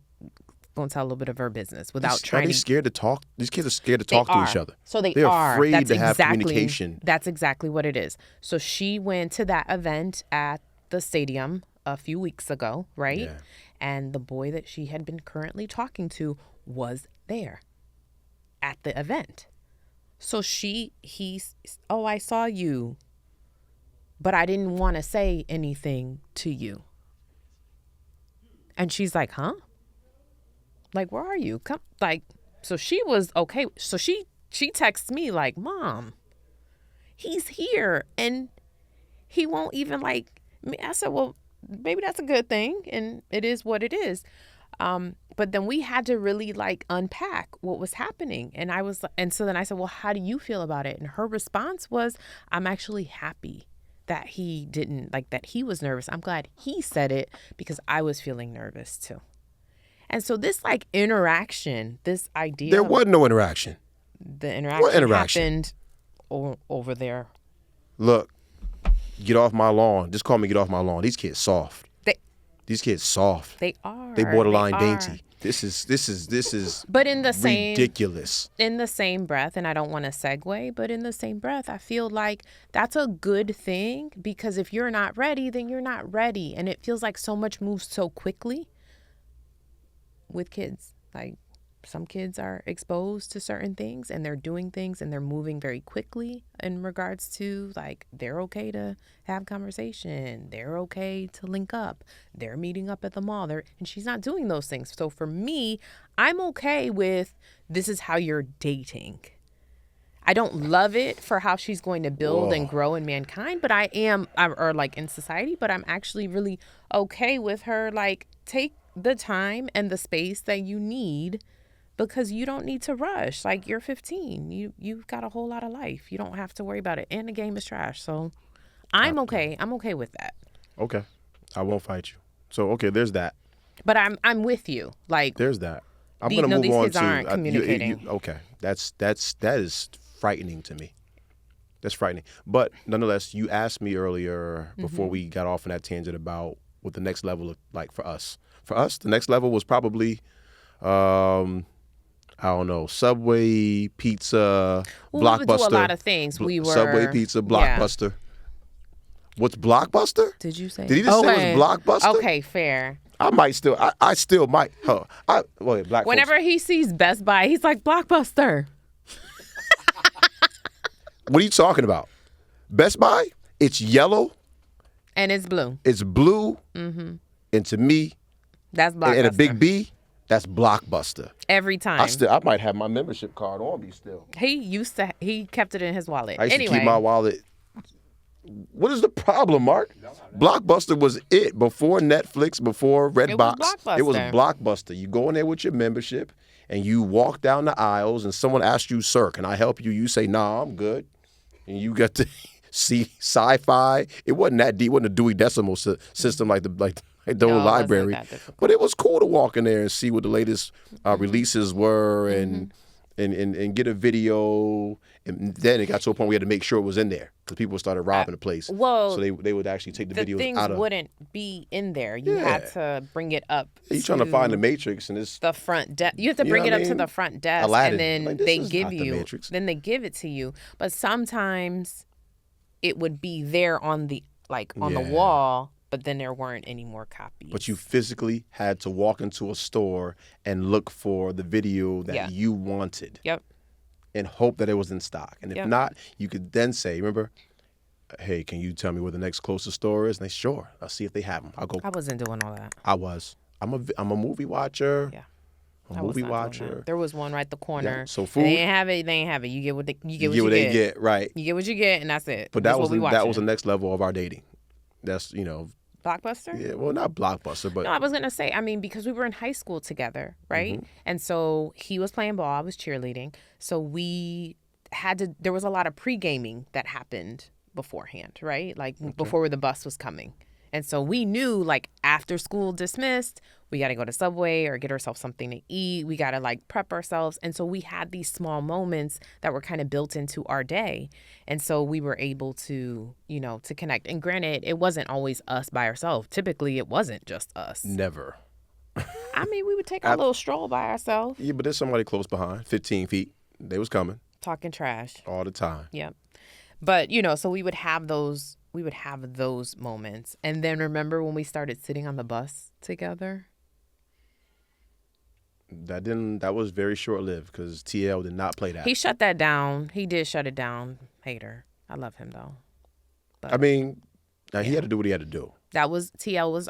S2: going to tell a little bit of her business without trying.
S1: Are they scared to talk? These kids are scared to talk to each other.
S2: So
S1: they're
S2: are
S1: afraid to have communication.
S2: That's exactly what it is. So she went to that event at the stadium a few weeks ago, right?
S1: Yeah.
S2: And the boy that she had been currently talking to was there at the event. So I saw you, but I didn't want to say anything to you. And she's like, huh? Like, where are you? Come, like, so she was okay. So she texts me like, Mom, he's here and he won't even like me. I said, well, maybe that's a good thing. And it is what it is. But then we had to really like unpack what was happening. And so then I said, well, how do you feel about it? And her response was, I'm actually happy that he didn't, like, that he was nervous. I'm glad he said it because I was feeling nervous too. And so this like interaction, this idea.
S1: There was no interaction.
S2: The interaction happened over there.
S1: Look, get off my lawn. Just call me get off my lawn. These kids soft. These kids soft.
S2: They are.
S1: They borderline dainty. This is
S2: but in the
S1: ridiculous.
S2: In the same breath, and I don't want to segue, but in the same breath, I feel like that's a good thing because if you're not ready, then you're not ready. And it feels like so much moves so quickly with kids. Like some kids are exposed to certain things and they're doing things and they're moving very quickly in regards to like they're okay to have conversation, they're okay to link up, they're meeting up at the mall, and she's not doing those things. So for me, I'm okay with this is how you're dating. I don't love it for how she's going to build and grow in mankind, but I am, or like in society, but I'm actually really okay with her. Like, take the time and the space that you need because you don't need to rush. Like, you're 15. You've got a whole lot of life. You don't have to worry about it. And the game is trash. So I'm okay. I'm okay with that.
S1: Okay. I won't fight you. So, okay, there's that.
S2: But I'm with you. Like,
S1: there's that. I'm going to move
S2: these
S1: on
S2: kids
S1: to
S2: aren't communicating.
S1: okay. That is frightening to me. That's frightening. But nonetheless, you asked me earlier before we got off on that tangent about what the next level looked like for us. For us, the next level was probably I don't know, Subway, pizza, Blockbuster.
S2: We would do a lot of things. We were
S1: Subway, pizza, Blockbuster. Yeah. What's Blockbuster?
S2: Did you say?
S1: Did he just say it was Blockbuster?
S2: Okay, fair.
S1: I might still. I still might. Huh. Black
S2: Whenever he sees Best Buy, he's like, Blockbuster.
S1: What are you talking about? Best Buy? It's yellow.
S2: And it's blue.
S1: It's blue. Mm-hmm. And to me,
S2: that's Blockbuster.
S1: And a big B, that's Blockbuster.
S2: Every time.
S1: I might have my membership card on me still.
S2: He kept it in his wallet.
S1: I used to keep my wallet. What is the problem, Mark? Blockbuster was it before Netflix, before Redbox. It was Blockbuster. You go in there with your membership and you walk down the aisles and someone asks you, "Sir, can I help you?" You say, "Nah, I'm good." And you got to see sci-fi. It wasn't that deep. It wasn't a Dewey Decimal System like the old library. But it was cool to walk in there and see what the latest releases were and get a video. And then it got to a point we had to make sure it was in there because people started robbing the place. So they would actually take the videos
S2: things
S1: out of.
S2: Wouldn't be in there. You had to bring it up.
S1: You're trying to find the Matrix and it's
S2: the front desk. You have to bring it up to the front desk,
S1: Aladdin.
S2: and then they give you.
S1: Then
S2: they give it to you. But sometimes it would be there on the the wall. But then there weren't any more copies.
S1: But you physically had to walk into a store and look for the video that you wanted.
S2: Yep.
S1: And hope that it was in stock. And if not, you could then say, remember, "Hey, can you tell me where the next closest store is?" And they, "Sure, I'll see if they have them." I'll go.
S2: I wasn't doing all that.
S1: I was. I'm a movie watcher.
S2: Yeah.
S1: A movie watcher.
S2: There was one right the corner.
S1: Yeah. So food.
S2: They ain't have it. They ain't have it. You get what you get.
S1: They get. Right.
S2: You get what you get, and that's it.
S1: But that was the next level of our dating. That's
S2: Blockbuster?
S1: Yeah, well, not Blockbuster, but...
S2: No, I was going to say, because we were in high school together, right? Mm-hmm. And so he was playing ball, I was cheerleading. So there was a lot of pre-gaming that happened beforehand, right? Before the bus was coming. And so we knew, after school dismissed, we got to go to Subway or get ourselves something to eat. We got to, prep ourselves. And so we had these small moments that were kind of built into our day. And so we were able to, to connect. And granted, it wasn't always us by ourselves. Typically, it wasn't just us.
S1: Never.
S2: We would take our little stroll by ourselves.
S1: Yeah, but there's somebody close behind, 15 feet. They was coming.
S2: Talking trash.
S1: All the time.
S2: Yeah. But, so we would have those moments. And then remember when we started sitting on the bus together?
S1: That was very short-lived because TL did not play that.
S2: He shut that down. He did shut it down. Hater. I love him though. But,
S1: he had to do what he had to do.
S2: TL was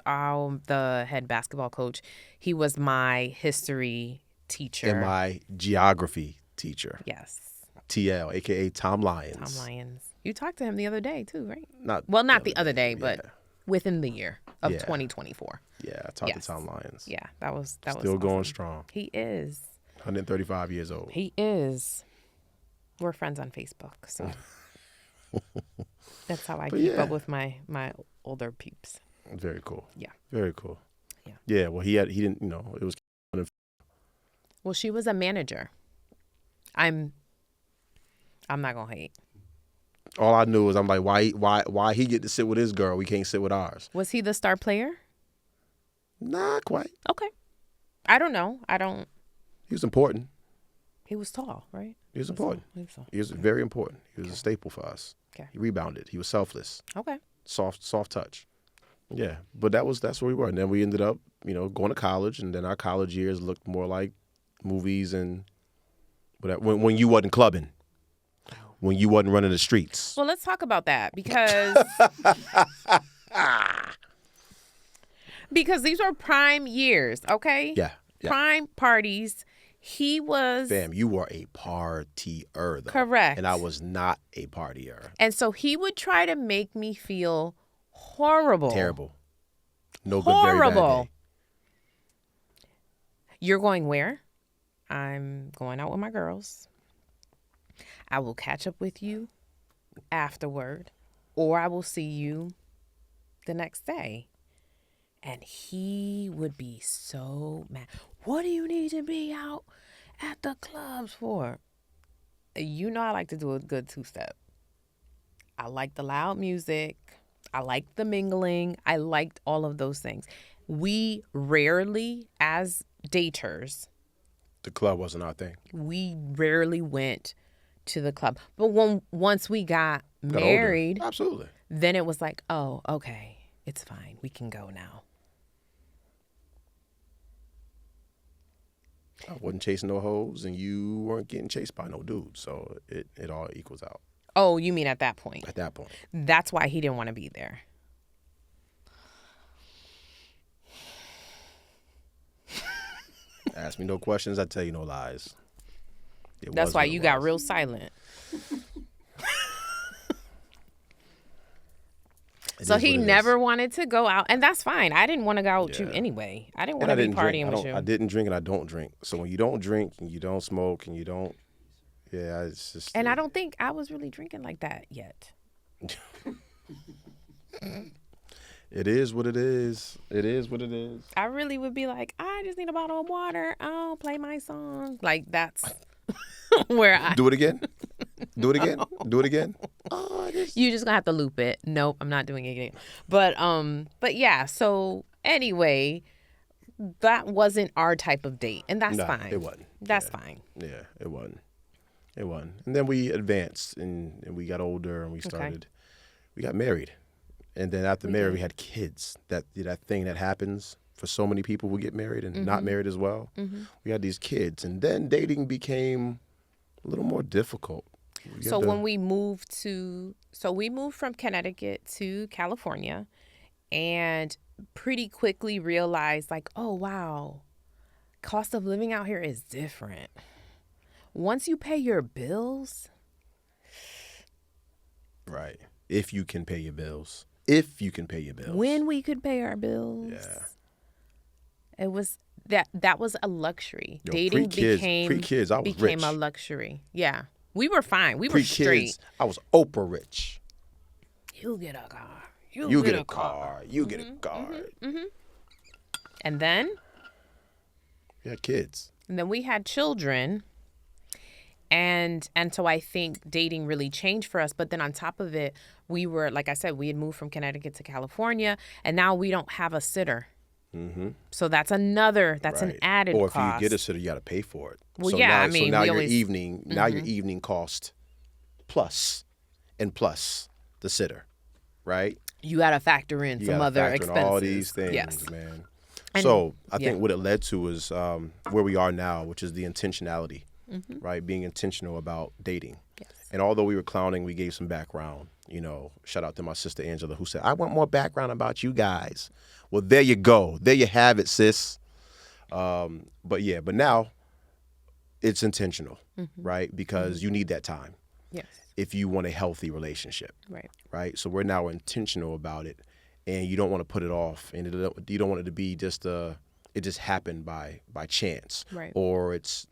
S2: the head basketball coach. He was my history teacher.
S1: And my geography teacher.
S2: Yes.
S1: TL, aka Tom Lyons.
S2: Tom Lyons. You talked to him the other day too, right?
S1: Not
S2: the other day, but within the year of 2024.
S1: Yeah, I talked to Tom Lyons.
S2: Yeah, that was
S1: still going strong.
S2: He is
S1: 135 years old.
S2: He is. We're friends on Facebook, so that's how I keep up with my older peeps.
S1: Very cool.
S2: Yeah.
S1: Very cool.
S2: Yeah.
S1: Yeah. Well, he didn't. It was.
S2: Well, she was a manager. I'm not gonna hate.
S1: All I knew was I'm like, why he get to sit with his girl? We can't sit with ours.
S2: Was he the star player?
S1: Not quite.
S2: Okay. I don't know.
S1: He was important.
S2: He was tall, right?
S1: He was important. He was very important. He was a staple for us.
S2: Okay.
S1: He rebounded. He was selfless.
S2: Okay.
S1: Soft touch. Yeah, but that's where we were. And then we ended up, going to college, and then our college years looked more like movies and when you wasn't clubbing. When you wasn't running the streets.
S2: Well, let's talk about that because these were prime years, okay?
S1: Yeah.
S2: Prime parties. He was...
S1: Fam, you were a partier, though.
S2: Correct.
S1: And I was not a partier.
S2: And so he would try to make me feel horrible.
S1: Terrible. No
S2: horrible.
S1: good, very bad day.
S2: You're going where? I'm going out with my girls. I will catch up with you afterward, or I will see you the next day. And he would be so mad. What do you need to be out at the clubs for? I like to do a good two-step. I like the loud music. I liked the mingling. I liked all of those things. We rarely, as daters,
S1: the club wasn't our thing.
S2: We rarely went to the club. But once we got married,
S1: older. Absolutely.
S2: Then it was like, oh, okay, it's fine. We can go now.
S1: I wasn't chasing no hoes, and you weren't getting chased by no dude. So it all equals out
S2: Oh, you mean at that point?
S1: at that point.
S2: That's why he didn't want to be there.
S1: Ask me no questions, I tell you no lies.
S2: That's why you got real silent. So he never wanted to go out, and that's fine. I didn't want to go out with you anyway. I didn't want to be partying with you.
S1: I didn't drink and I don't drink. So when you don't drink and you don't smoke and you don't, it's just.
S2: And I don't think I was really drinking like that yet.
S1: It is what it is. It is what it is.
S2: I really would be like, I just need a bottle of water. I'll play my song. Like that's where I
S1: do it again. Do it again. Do it again.
S2: You just gonna have to loop it. Nope, I'm not doing it again. But yeah. So anyway, that wasn't our type of date, and that's fine.
S1: It wasn't.
S2: That's fine.
S1: Yeah, it wasn't. It wasn't. And then we advanced and we got older and we started. We got married, and then after marriage we had kids. That thing that happens for so many people who get married and not married as well. We had these kids, and then dating became a little more difficult.
S2: So when we moved from Connecticut to California, and pretty quickly realized like, oh wow, cost of living out here is different. Once you pay your bills,
S1: right? If you can pay your bills, when
S2: we could pay our bills, it was that was a luxury. Dating
S1: pre-kids, I was
S2: became
S1: rich.
S2: a luxury. Yeah. We were fine. We were straight.
S1: I was Oprah rich.
S2: You get a car.
S1: You get a car. You get a car.
S2: And then?
S1: We had kids.
S2: And then we had children. And so I think dating really changed for us. But then on top of it, we were, like I said, we had moved from Connecticut to California. And now we don't have a sitter. So that's an added
S1: Or if
S2: cost.
S1: you get a sitter, you got to pay for it.
S2: Well,
S1: so
S2: yeah,
S1: now, now your evening cost plus the sitter, right?
S2: You got to factor in some other expenses.
S1: All these things, man.
S2: And,
S1: so I think what it led to is where we are now, which is the intentionality, right? Being intentional about dating.
S2: Yes.
S1: And although we were clowning, we gave some background. You know, shout out to my sister Angela, who said, "I want more background about you guys." Well, there you go. There you have it, sis. But now it's intentional, right? Because you need that time.
S2: Yes.
S1: If you want a healthy relationship.
S2: Right.
S1: Right. So we're now intentional about it, and you don't want to put it off, and you don't want it to be just it just happened by chance.
S2: Right.
S1: Or it's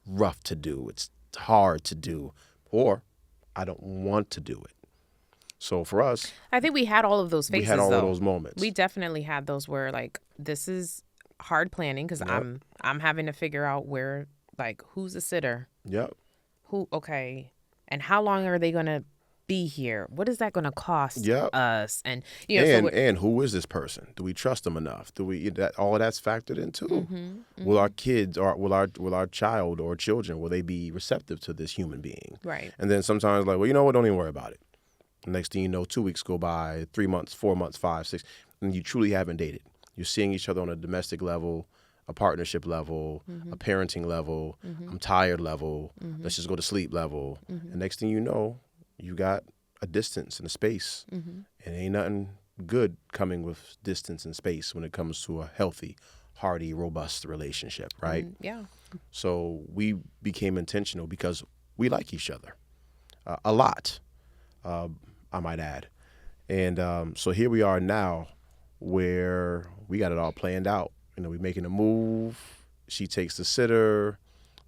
S1: rough to do. It's hard to do. Or I don't want to do it. So for us,
S2: I think we had all of those phases.
S1: We had all of those moments.
S2: We definitely had those where like this is hard planning because I'm having to figure out where like who's a sitter.
S1: Yep.
S2: And how long are they gonna be here? What is that gonna cost us? And
S1: and who is this person? Do we trust them enough? Do we all of that's factored in too? Will our kids or will our child or children will they be receptive to this human being?
S2: Right.
S1: And then sometimes like, well, you know what? Don't even worry about it. Next thing you know, 2 weeks go by, 3 months, 4 months, 5, 6, and you truly haven't dated. You're seeing each other on a domestic level, a partnership level, a parenting level, I'm tired level, let's just go to sleep level. And next thing you know, you got a distance and a space. And ain't nothing good coming with distance and space when it comes to a healthy, hearty, robust relationship, right?
S2: Yeah.
S1: So we became intentional because we like each other a lot. I might add. And so here we are now where we got it all planned out. You know, we're making a move. She takes the sitter.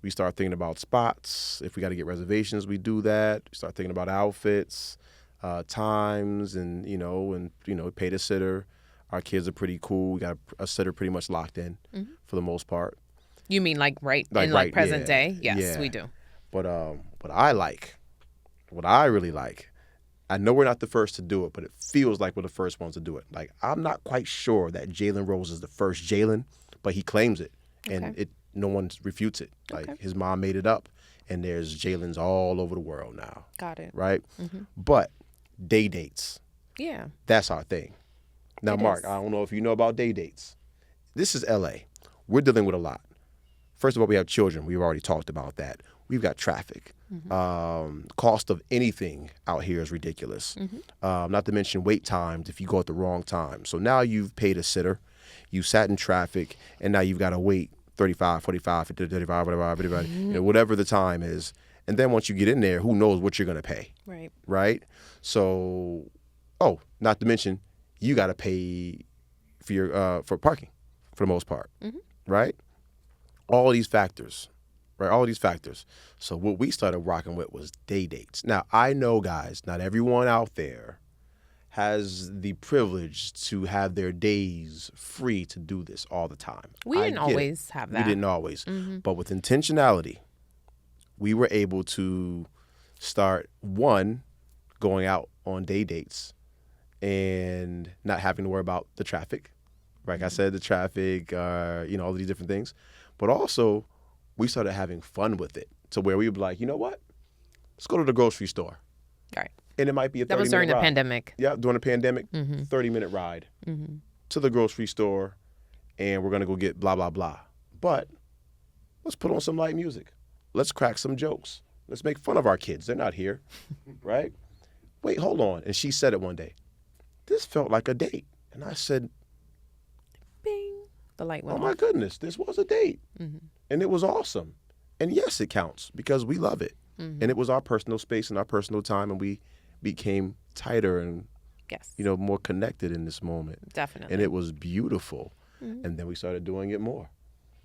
S1: We start thinking about spots. If we got to get reservations, we do that. We start thinking about outfits, times, and pay the sitter. Our kids are pretty cool. We got a sitter pretty much locked in for the most part.
S2: You mean like present day? Yes, we do.
S1: But what I really like, I know we're not the first to do it, but it feels like we're the first ones to do it. Like, I'm not quite sure that Jalen Rose is the first Jalen, but he claims it, and no one refutes it. Like, his mom made it up, and there's Jalen's all over the world now.
S2: Got it.
S1: Right? But day dates.
S2: Yeah.
S1: That's our thing. Now, Mark, I don't know if you know about day dates. This is L.A. We're dealing with a lot. first of all, we have children. We've already talked about that. We've got traffic. Cost of anything out here is ridiculous. Not to mention wait times if you go at the wrong time. So now you've paid a sitter, you sat in traffic, and now you've got to wait 35, 45, 50, 35, whatever, whatever the time is. And then once you get in there, who knows what you're going to pay.
S2: Right.
S1: Right? So, not to mention, you got to pay for your for parking for the most part. Right? All these factors. Right, all these factors. So what we started rocking with was day dates. Now, I know, guys, not everyone out there has the privilege to have their days free to do this all the time.
S2: We didn't always have that.
S1: We didn't always. But with intentionality, we were able to start, one, going out on day dates and not having to worry about the traffic. Like I said, the traffic, all these different things. But also, we started having fun with it to where we would be like, you know what? Let's go to the grocery store.
S2: Right.
S1: And it might be a 30-minute ride.
S2: That was during the pandemic.
S1: Yeah, during the pandemic, 30-minute ride to the grocery store, and we're going to go get blah, blah, blah. But let's put on some light music. Let's crack some jokes. Let's make fun of our kids. They're not here, right? Wait, hold on. And she said it one day. This felt like a date. And I said,
S2: bing. The light went
S1: oh,
S2: off.
S1: my goodness, this was a date. And it was awesome. And yes, it counts because we love it. And it was our personal space and our personal time, and we became tighter and more connected in this moment.
S2: Definitely.
S1: And it was beautiful. And then we started doing it more.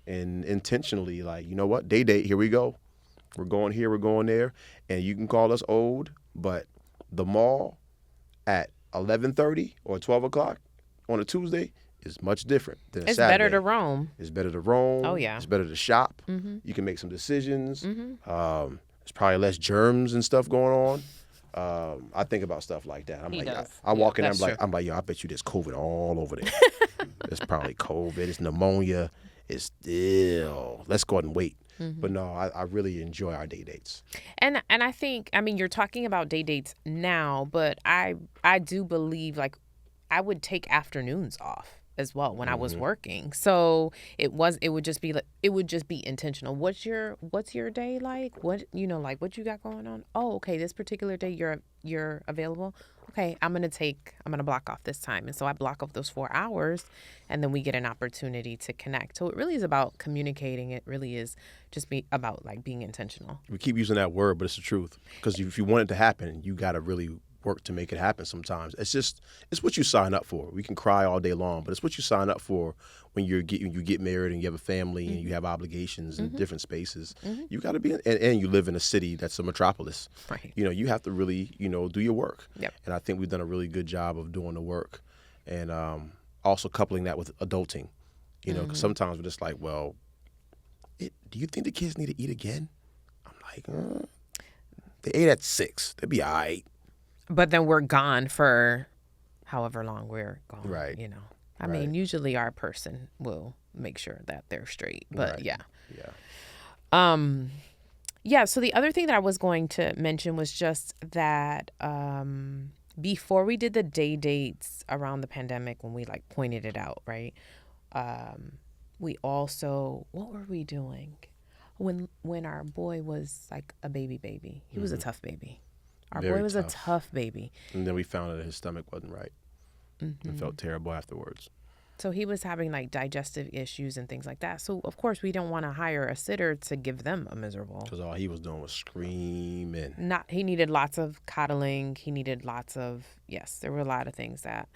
S1: And intentionally, like, you know what? Day date, here we go. We're going here, we're going there. And you can call us old, but the mall at 11:30 or 12 o'clock on a Tuesday is much different than a
S2: It's
S1: Saturday.
S2: better to roam.
S1: It's better to roam.
S2: Oh, yeah.
S1: It's better to shop. You can make some decisions. There's probably less germs and stuff going on. I think about stuff like that. I walk in there, I'm like, yo, I bet you there's COVID all over there. It's probably COVID. It's pneumonia. It's still. Let's go ahead and wait. But no, I really enjoy our day dates.
S2: And I think, you're talking about day dates now, but I do believe, like, I would take afternoons off as well when I was working. So it would just be intentional. What's your day like? What you got going on? Oh, okay, this particular day you're available. Okay, I'm gonna block off this time. And so I block off those 4 hours, and then we get an opportunity to connect. So it really is about communicating. It really is just about like being intentional.
S1: We keep using that word, but it's the truth. Because if you want it to happen, you got to really work to make it happen sometimes. It's what you sign up for. We can cry all day long, but it's what you sign up for when you get married and you have a family and you have obligations in different spaces. You got to be, and you live in a city that's a metropolis.
S2: Right.
S1: You have to really, do your work.
S2: Yep.
S1: And I think we've done a really good job of doing the work, and also coupling that with adulting. Because sometimes we're just like, well, do you think the kids need to eat again? I'm like, they ate at 6. They'll be all right.
S2: But then we're gone for however long we're gone.
S1: Right.
S2: I mean, usually our person will make sure that they're straight. But
S1: right.
S2: yeah.
S1: Yeah.
S2: So the other thing that I was going to mention was just that before we did the day dates around the pandemic, when we like pointed it out, right? We also, what were we doing when our boy was like a baby? He was a tough baby. Our
S1: Very
S2: boy was
S1: tough.
S2: a tough baby.
S1: And then we found out that his stomach wasn't right. And felt terrible afterwards.
S2: So he was having like digestive issues and things like that. So of course we don't want to hire a sitter to give them a miserable.
S1: Because all he was doing was screaming.
S2: He needed lots of coddling. He needed there were a lot of things that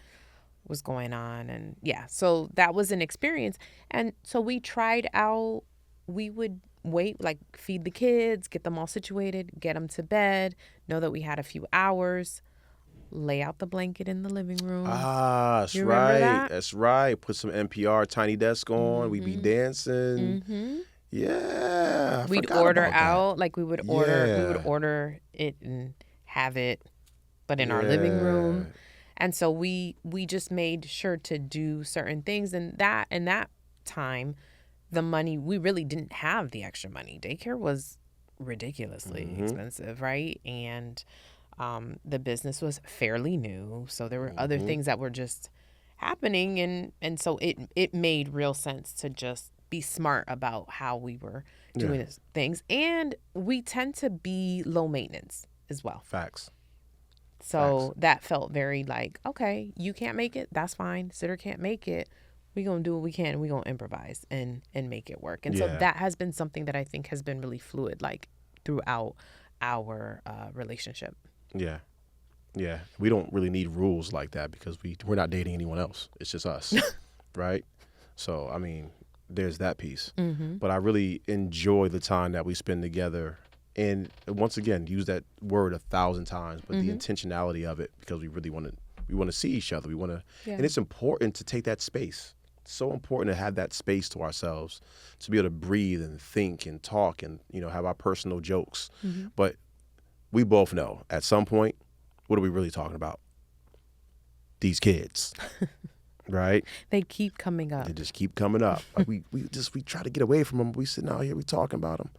S2: was going on. And so that was an experience. And so we tried out, we would wait, like feed the kids, get them all situated, get them to bed, know that we had a few hours, lay out the blanket in the living room.
S1: That's
S2: You remember
S1: right.
S2: that?
S1: That's right. Put some NPR Tiny Desk on. We'd be dancing. Yeah. I
S2: We'd
S1: forgot
S2: order
S1: about that.
S2: out, like we would order it and have it, but in our living room. And so we just made sure to do certain things. And that time, the money, we really didn't have the extra money. Daycare was ridiculously expensive, right? And the business was fairly new. So there were other things that were just happening. And so it made real sense to just be smart about how we were doing things. And we tend to be low maintenance as well.
S1: Facts.
S2: So that felt very like, okay, you can't make it. That's fine. Sitter can't make it. We're going to do what we can. We're going to improvise and make it work. And so that has been something that I think has been really fluid, like throughout our relationship.
S1: Yeah. Yeah. We don't really need rules like that because we're not dating anyone else. It's just us. Right? So, I mean, there's that piece. But I really enjoy the time that we spend together. And once again, use that word 1,000 times, but the intentionality of it, because we really want to see each other. We want to, and it's important to take that space. It's so important to have that space to ourselves, to be able to breathe and think and talk and, you know, have our personal jokes. But we both know at some point, what are we really talking about? These kids, right?
S2: They keep coming up.
S1: They just keep coming up. Like we try to get away from them. We sitting out here, we talking about them.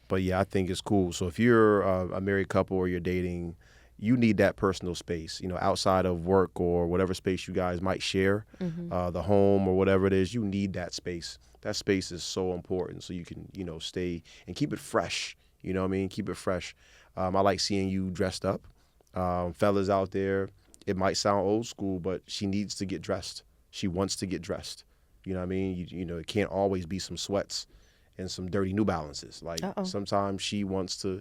S1: But yeah, I think it's cool. So if you're a married couple or you're dating, you need that personal space, you know, outside of work or whatever space you guys might share, the home or whatever it is, you need that space. That space is so important so you can, you know, stay and keep it fresh. You know what I mean? Keep it fresh. I like seeing you dressed up. Fellas out there, it might sound old school, but she needs to get dressed. She wants to get dressed. You know what I mean? You know, it can't always be some sweats and some dirty New Balances. Like sometimes she wants to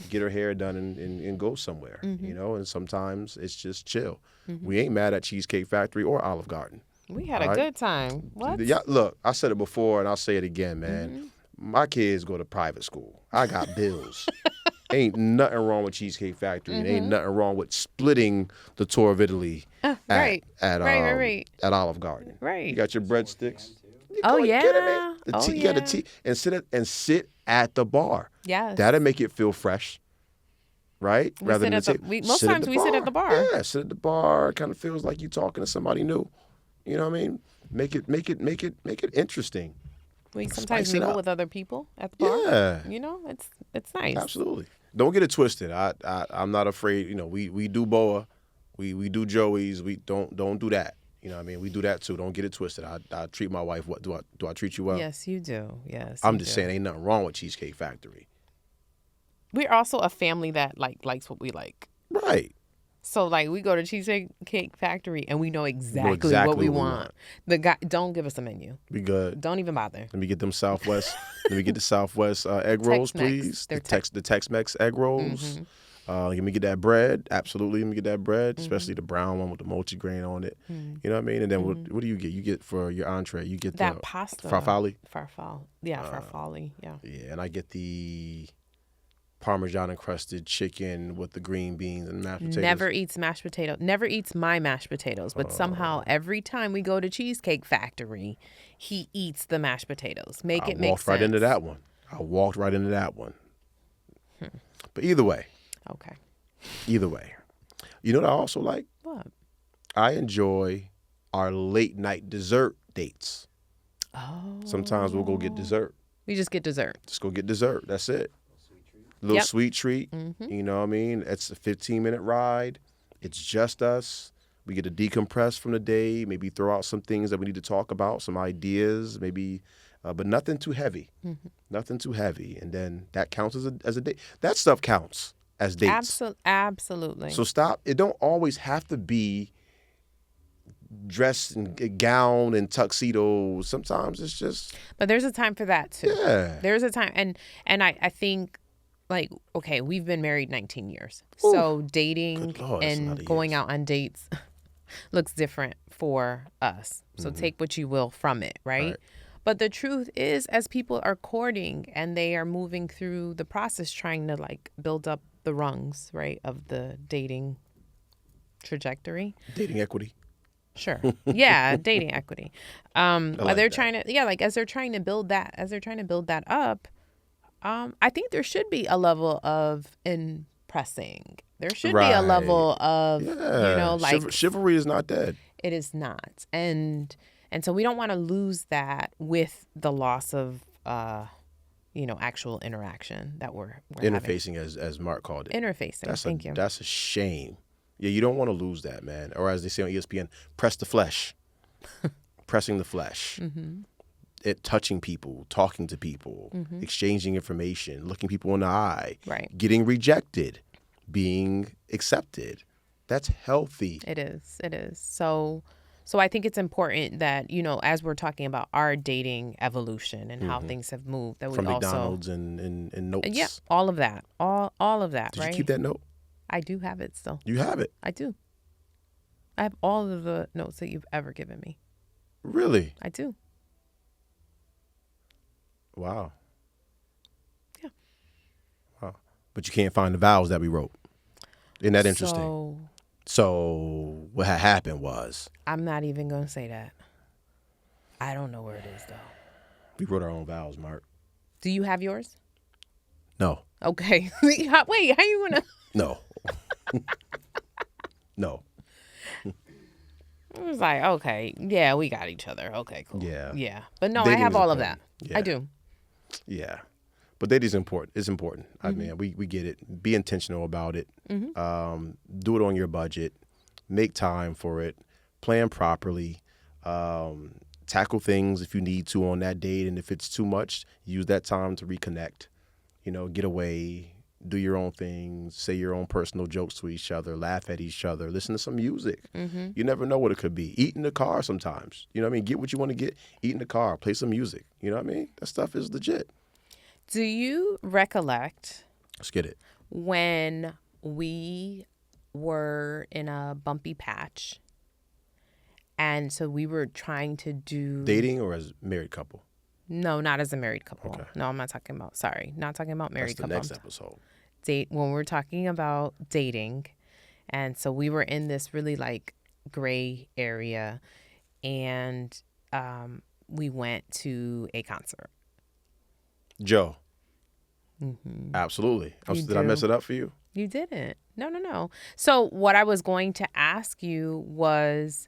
S1: get her hair done and go somewhere, you know, and sometimes it's just chill. We ain't mad at Cheesecake Factory or Olive Garden.
S2: We had a good time. What?
S1: Yeah, look, I said it before and I'll say it again, man. My kids go to private school. I got bills. Ain't nothing wrong with Cheesecake Factory. And ain't nothing wrong with splitting the tour of Italy at Olive Garden.
S2: Right.
S1: You got your breadsticks.
S2: Oh,
S1: You got
S2: yeah.
S1: a tea and sit at the bar.
S2: Yes.
S1: That'll make it feel fresh, right?
S2: Most times we sit at the bar.
S1: Yeah, sit at the bar. It kind of feels like you're talking to somebody new. You know what I mean? Make it interesting.
S2: We sometimes mingle with other people at the bar.
S1: Yeah.
S2: You know, it's nice.
S1: Absolutely. Don't get it twisted. I'm not afraid. You know, we do Boa, we do Joey's. We don't do that. You know what I mean? We do that too. Don't get it twisted. I treat my wife. What do I treat you well?
S2: Yes, you do. Yes.
S1: I'm just saying, ain't nothing wrong with Cheesecake Factory.
S2: We're also a family that likes what we like.
S1: Right.
S2: So we go to Cheesecake Factory and we know exactly what we want. The guy, don't give us a menu.
S1: We good.
S2: Don't even bother.
S1: Let me get them Southwest. Let me get the Southwest egg rolls, please. The Tex-Mex egg rolls. Let me get that bread. Absolutely, let me get that bread, especially the brown one with the multigrain on it. You know what I mean? And then what do you get? You get for your entree. You get
S2: that
S1: the
S2: pasta.
S1: Farfalle.
S2: Yeah, farfalle. Yeah.
S1: Yeah, and I get the Parmesan encrusted chicken with the green beans and mashed potatoes.
S2: Never eats mashed potato. Never eats my mashed potatoes. But somehow every time we go to Cheesecake Factory, he eats the mashed potatoes. Make it make sense.
S1: I walked right into that one. But either way.
S2: Okay.
S1: Either way. You know what I also like?
S2: What?
S1: I enjoy our late night dessert dates.
S2: Oh.
S1: Sometimes we'll go get dessert.
S2: We just get dessert.
S1: Just go get dessert. That's it. Little sweet treat. You know what I mean? It's a 15-minute ride. It's just us. We get to decompress from the day, maybe throw out some things that we need to talk about, some ideas, maybe, but nothing too heavy. Nothing too heavy. And then that counts as a date. That stuff counts as dates.
S2: Absolutely.
S1: So stop. It don't always have to be dressed in a gown and tuxedo. Sometimes it's just.
S2: But there's a time for that too.
S1: Yeah.
S2: There's a time, and I think. Okay, we've been married 19 years.
S1: Ooh,
S2: so dating
S1: Lord,
S2: and going out on dates looks different for us. So take what you will from it, right? But the truth is, as people are courting and they are moving through the process, trying to build up the rungs, right, of the dating trajectory.
S1: Dating equity.
S2: Sure. Yeah, dating equity.
S1: They're
S2: trying to, as they're trying to build that up, I think there should be a level of impressing. There should be a level of,
S1: chivalry is not dead.
S2: It is not. And so we don't want to lose that with the loss of, actual interaction that we're
S1: interfacing, as Mark called it.
S2: Interfacing. Thank you.
S1: That's a shame. Yeah, you don't want to lose that, man. Or as they say on ESPN, press the flesh. Pressing the flesh. at touching people, talking to people, exchanging information, looking people in the eye,
S2: Right.
S1: getting rejected, being accepted. That's healthy.
S2: It is. It is. So I think it's important that, you know, as we're talking about our dating evolution and how things have moved, that
S1: From
S2: we also
S1: McDonald's and notes.
S2: yeah, all of that, all of that.
S1: Did
S2: right?
S1: you keep that note?
S2: I do have it still.
S1: You have it?
S2: I do. I have all of the notes that you've ever given me.
S1: Really?
S2: I do.
S1: Wow.
S2: Yeah.
S1: Wow. But you can't find the vows that we wrote. Isn't that interesting? So what had happened was
S2: I'm not even going to say that. I don't know where it is, though.
S1: we wrote our own vows, Mark.
S2: Do you have yours?
S1: No.
S2: Okay. Wait, how you going to?
S1: No. No.
S2: I was like, okay, yeah, we got each other. Okay, cool.
S1: Yeah.
S2: Yeah. But no, I
S1: Dating
S2: have
S1: is
S2: all of
S1: important.
S2: that.
S1: Yeah.
S2: I do.
S1: Yeah. But dating's important. It's important. I mean, we get it. Be intentional about it. Do it on your budget. Make time for it. Plan properly. Tackle things if you need to on that date. And if it's too much, use that time to reconnect. You know, get away. Do your own things. Say your own personal jokes to each other. Laugh at each other. Listen to some music. You never know what it could be. Eat in the car sometimes. You know what I mean? Get what you want to get. Eat in the car. Play some music. You know what I mean? That stuff is legit.
S2: Do you recollect
S1: Let's get it.
S2: when we were in a bumpy patch and so we were trying to do
S1: Dating or as married couple?
S2: No, not as a married couple.
S1: Okay.
S2: No, I'm not talking about not talking about married
S1: That's the
S2: couple.
S1: next episode.
S2: When we're talking about dating, and so we were in this really like gray area, and we went to a concert.
S1: Joe. Absolutely. Did I mess it up for you?
S2: You didn't. No. So what I was going to ask you was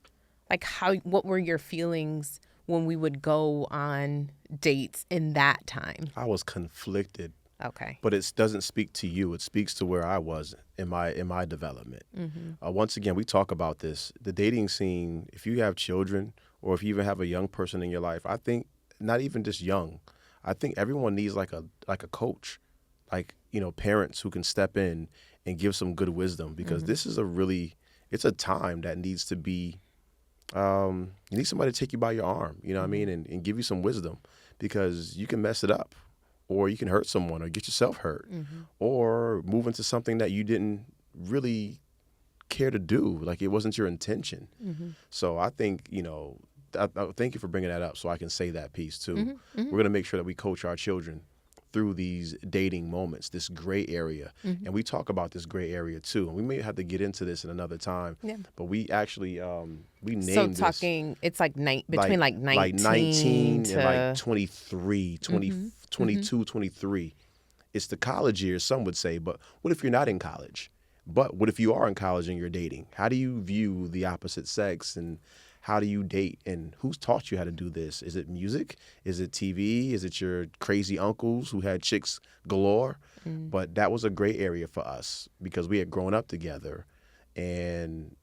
S2: like what were your feelings when we would go on dates in that time?
S1: I was conflicted.
S2: Okay.
S1: But it doesn't speak to you. It speaks to where I was in my development. Once again, we talk about this. The dating scene, if you have children or if you even have a young person in your life, I think not even just young, I think everyone needs like a coach, like, you know, parents who can step in and give some good wisdom, because this is it's a time that needs to be, you need somebody to take you by your arm, you know what I mean, and give you some wisdom, because you can mess it up, or you can hurt someone or get yourself hurt, or move into something that you didn't really care to do, like it wasn't your intention. So I think, you know, I thank you for bringing that up so I can say that piece too. We're going to make sure that we coach our children through these dating moments, this gray area. And we talk about this gray area too. And we may have to get into this in another time. Yeah. But we actually, we named this.
S2: It's like between 19
S1: to and like 23, 22, 23. It's the college years, some would say. But what if you're not in college? But what if you are in college and you're dating? How do you view the opposite sex, and how do you date, and who's taught you how to do this? Is it music? Is it TV? Is it your crazy uncles who had chicks galore? But that was a gray area for us because we had grown up together, and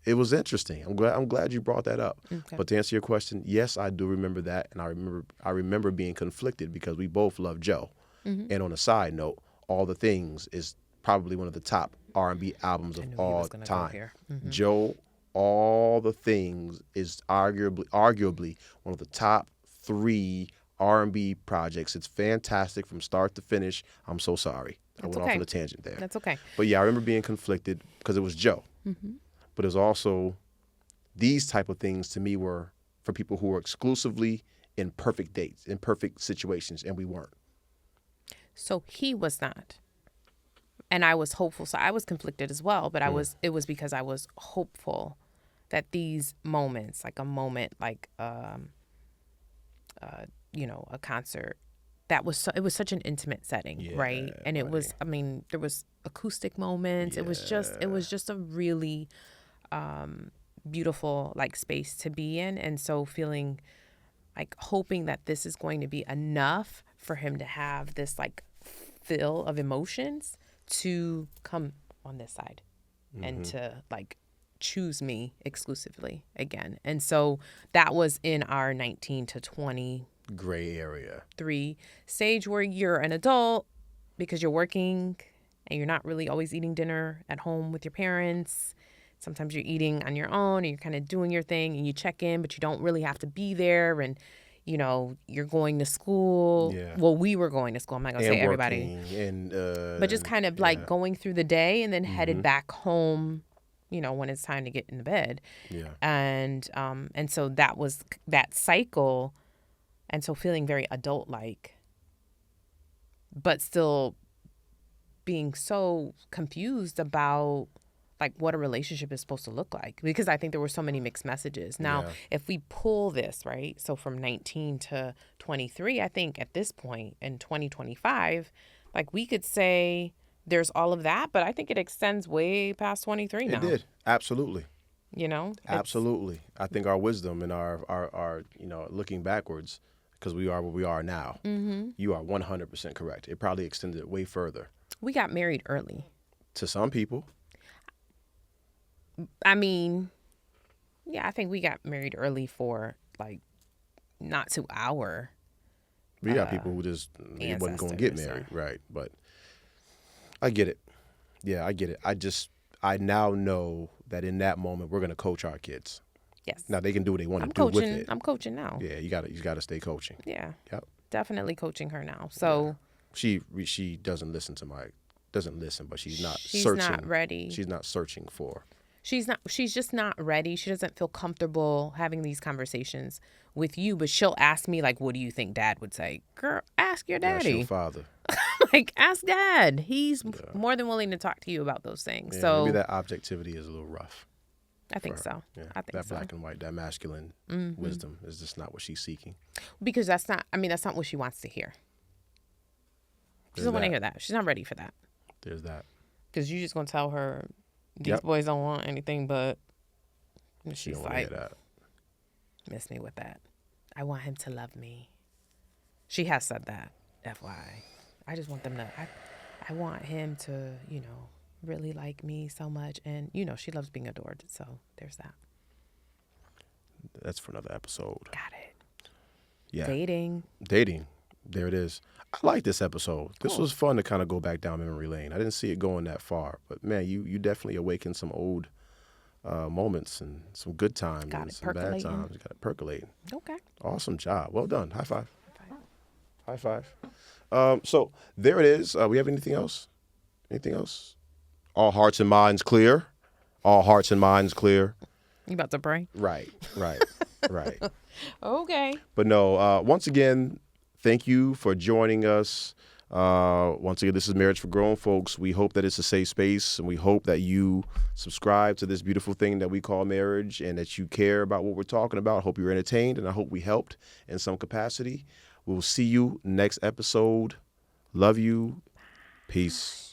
S1: it was interesting. I'm glad you brought that up. Okay. But to answer your question, yes, I do remember that, and I remember being conflicted because we both love Joe. And on a side note, All the Things is probably one of the top R&B albums of all time. Joe, All the Things is arguably one of the top 3 R&B projects. It's fantastic from start to finish. I'm so sorry. I went off on a tangent there.
S2: That's okay.
S1: But yeah, I remember being conflicted because it was Joe. But it was also, these type of things to me were for people who were exclusively in perfect dates, in perfect situations, and we weren't.
S2: So he was not. And I was hopeful. So I was conflicted as well, but it was because I was hopeful that these moments, like a moment, like, you know, a concert, it was such an intimate setting, right? And it was, I mean, there was acoustic moments. Yeah. It was just a really beautiful like space to be in. And so feeling like hoping that this is going to be enough for him to have this like fill of emotions to come on this side and to like choose me exclusively again. And so that was in our 19 to 20
S1: Gray area.
S2: 3, stage where you're an adult because you're working and you're not really always eating dinner at home with your parents. Sometimes you're eating on your own and you're kind of doing your thing and you check in, but you don't really have to be there. And, you know, you're going to school.
S1: Yeah.
S2: Well, we were going to school. I'm not going to say everybody.
S1: And,
S2: but just kind of like going through the day and then headed back home, you know, when it's time to get in the bed.
S1: Yeah.
S2: And so that was that cycle. And so feeling very adult-like, but still being so confused about like what a relationship is supposed to look like, because I think there were so many mixed messages. Now, if we pull this, right, so from 19 to 23, I think at this point in 2025, like we could say there's all of that, but I think it extends way past 23 now.
S1: It did. Absolutely.
S2: You know?
S1: Absolutely. I think our wisdom and our you know, looking backwards, because we are where we are now, you are 100% correct. It probably extended way further.
S2: We got married early.
S1: To some people.
S2: I mean, yeah, I think we got married early for like not to our.
S1: We got people who just they wasn't going to get married, right? But I get it. Yeah, I get it. I now know that in that moment we're going to coach our kids.
S2: Yes.
S1: Now they can do what they want to do with it.
S2: I'm coaching now.
S1: Yeah, you got to stay coaching.
S2: Yeah.
S1: Yep.
S2: Definitely coaching her now. So
S1: she doesn't listen, but she's not
S2: she's
S1: searching.
S2: Not ready.
S1: She's not searching for.
S2: She's just not ready. She doesn't feel comfortable having these conversations with you, but she'll ask me like, what do you think Dad would say? Girl, ask your daddy.
S1: That's your father.
S2: Like, ask Dad. He's more than willing to talk to you about those things.
S1: Yeah,
S2: so
S1: maybe that objectivity is a little rough.
S2: I think so.
S1: Yeah,
S2: I think
S1: that
S2: so.
S1: black and white, that masculine wisdom is just not what she's seeking.
S2: Because that's not what she wants to hear. She doesn't want to hear that. She's not ready for that.
S1: There's that.
S2: Because you're just going to tell her these boys don't want anything but. And
S1: She
S2: she's
S1: don't want to
S2: like,
S1: hear that.
S2: miss me with that. I want him to love me. She has said that, FYI. I just want them to, I want him to, you know, really like me so much. And, you know, she loves being adored. So there's that.
S1: That's for another episode.
S2: Got it.
S1: Yeah.
S2: Dating.
S1: There it is. I like this episode. This was fun to kind of go back down memory lane. I didn't see it going that far. But, man, you definitely awakened some old moments and some good times and some bad times. You got it percolating.
S2: Okay.
S1: Awesome job. Well done. High five. High five. So there it is. We have anything else? Anything else? All hearts and minds clear. All hearts and minds clear.
S2: You about to pray?
S1: Right.
S2: Okay.
S1: But no, once again, thank you for joining us. Once again, this is Marriage for Grown Folks. We hope that it's a safe space, and we hope that you subscribe to this beautiful thing that we call marriage and that you care about what we're talking about. I hope you're entertained, and I hope we helped in some capacity. We'll see you next episode. Love you. Peace.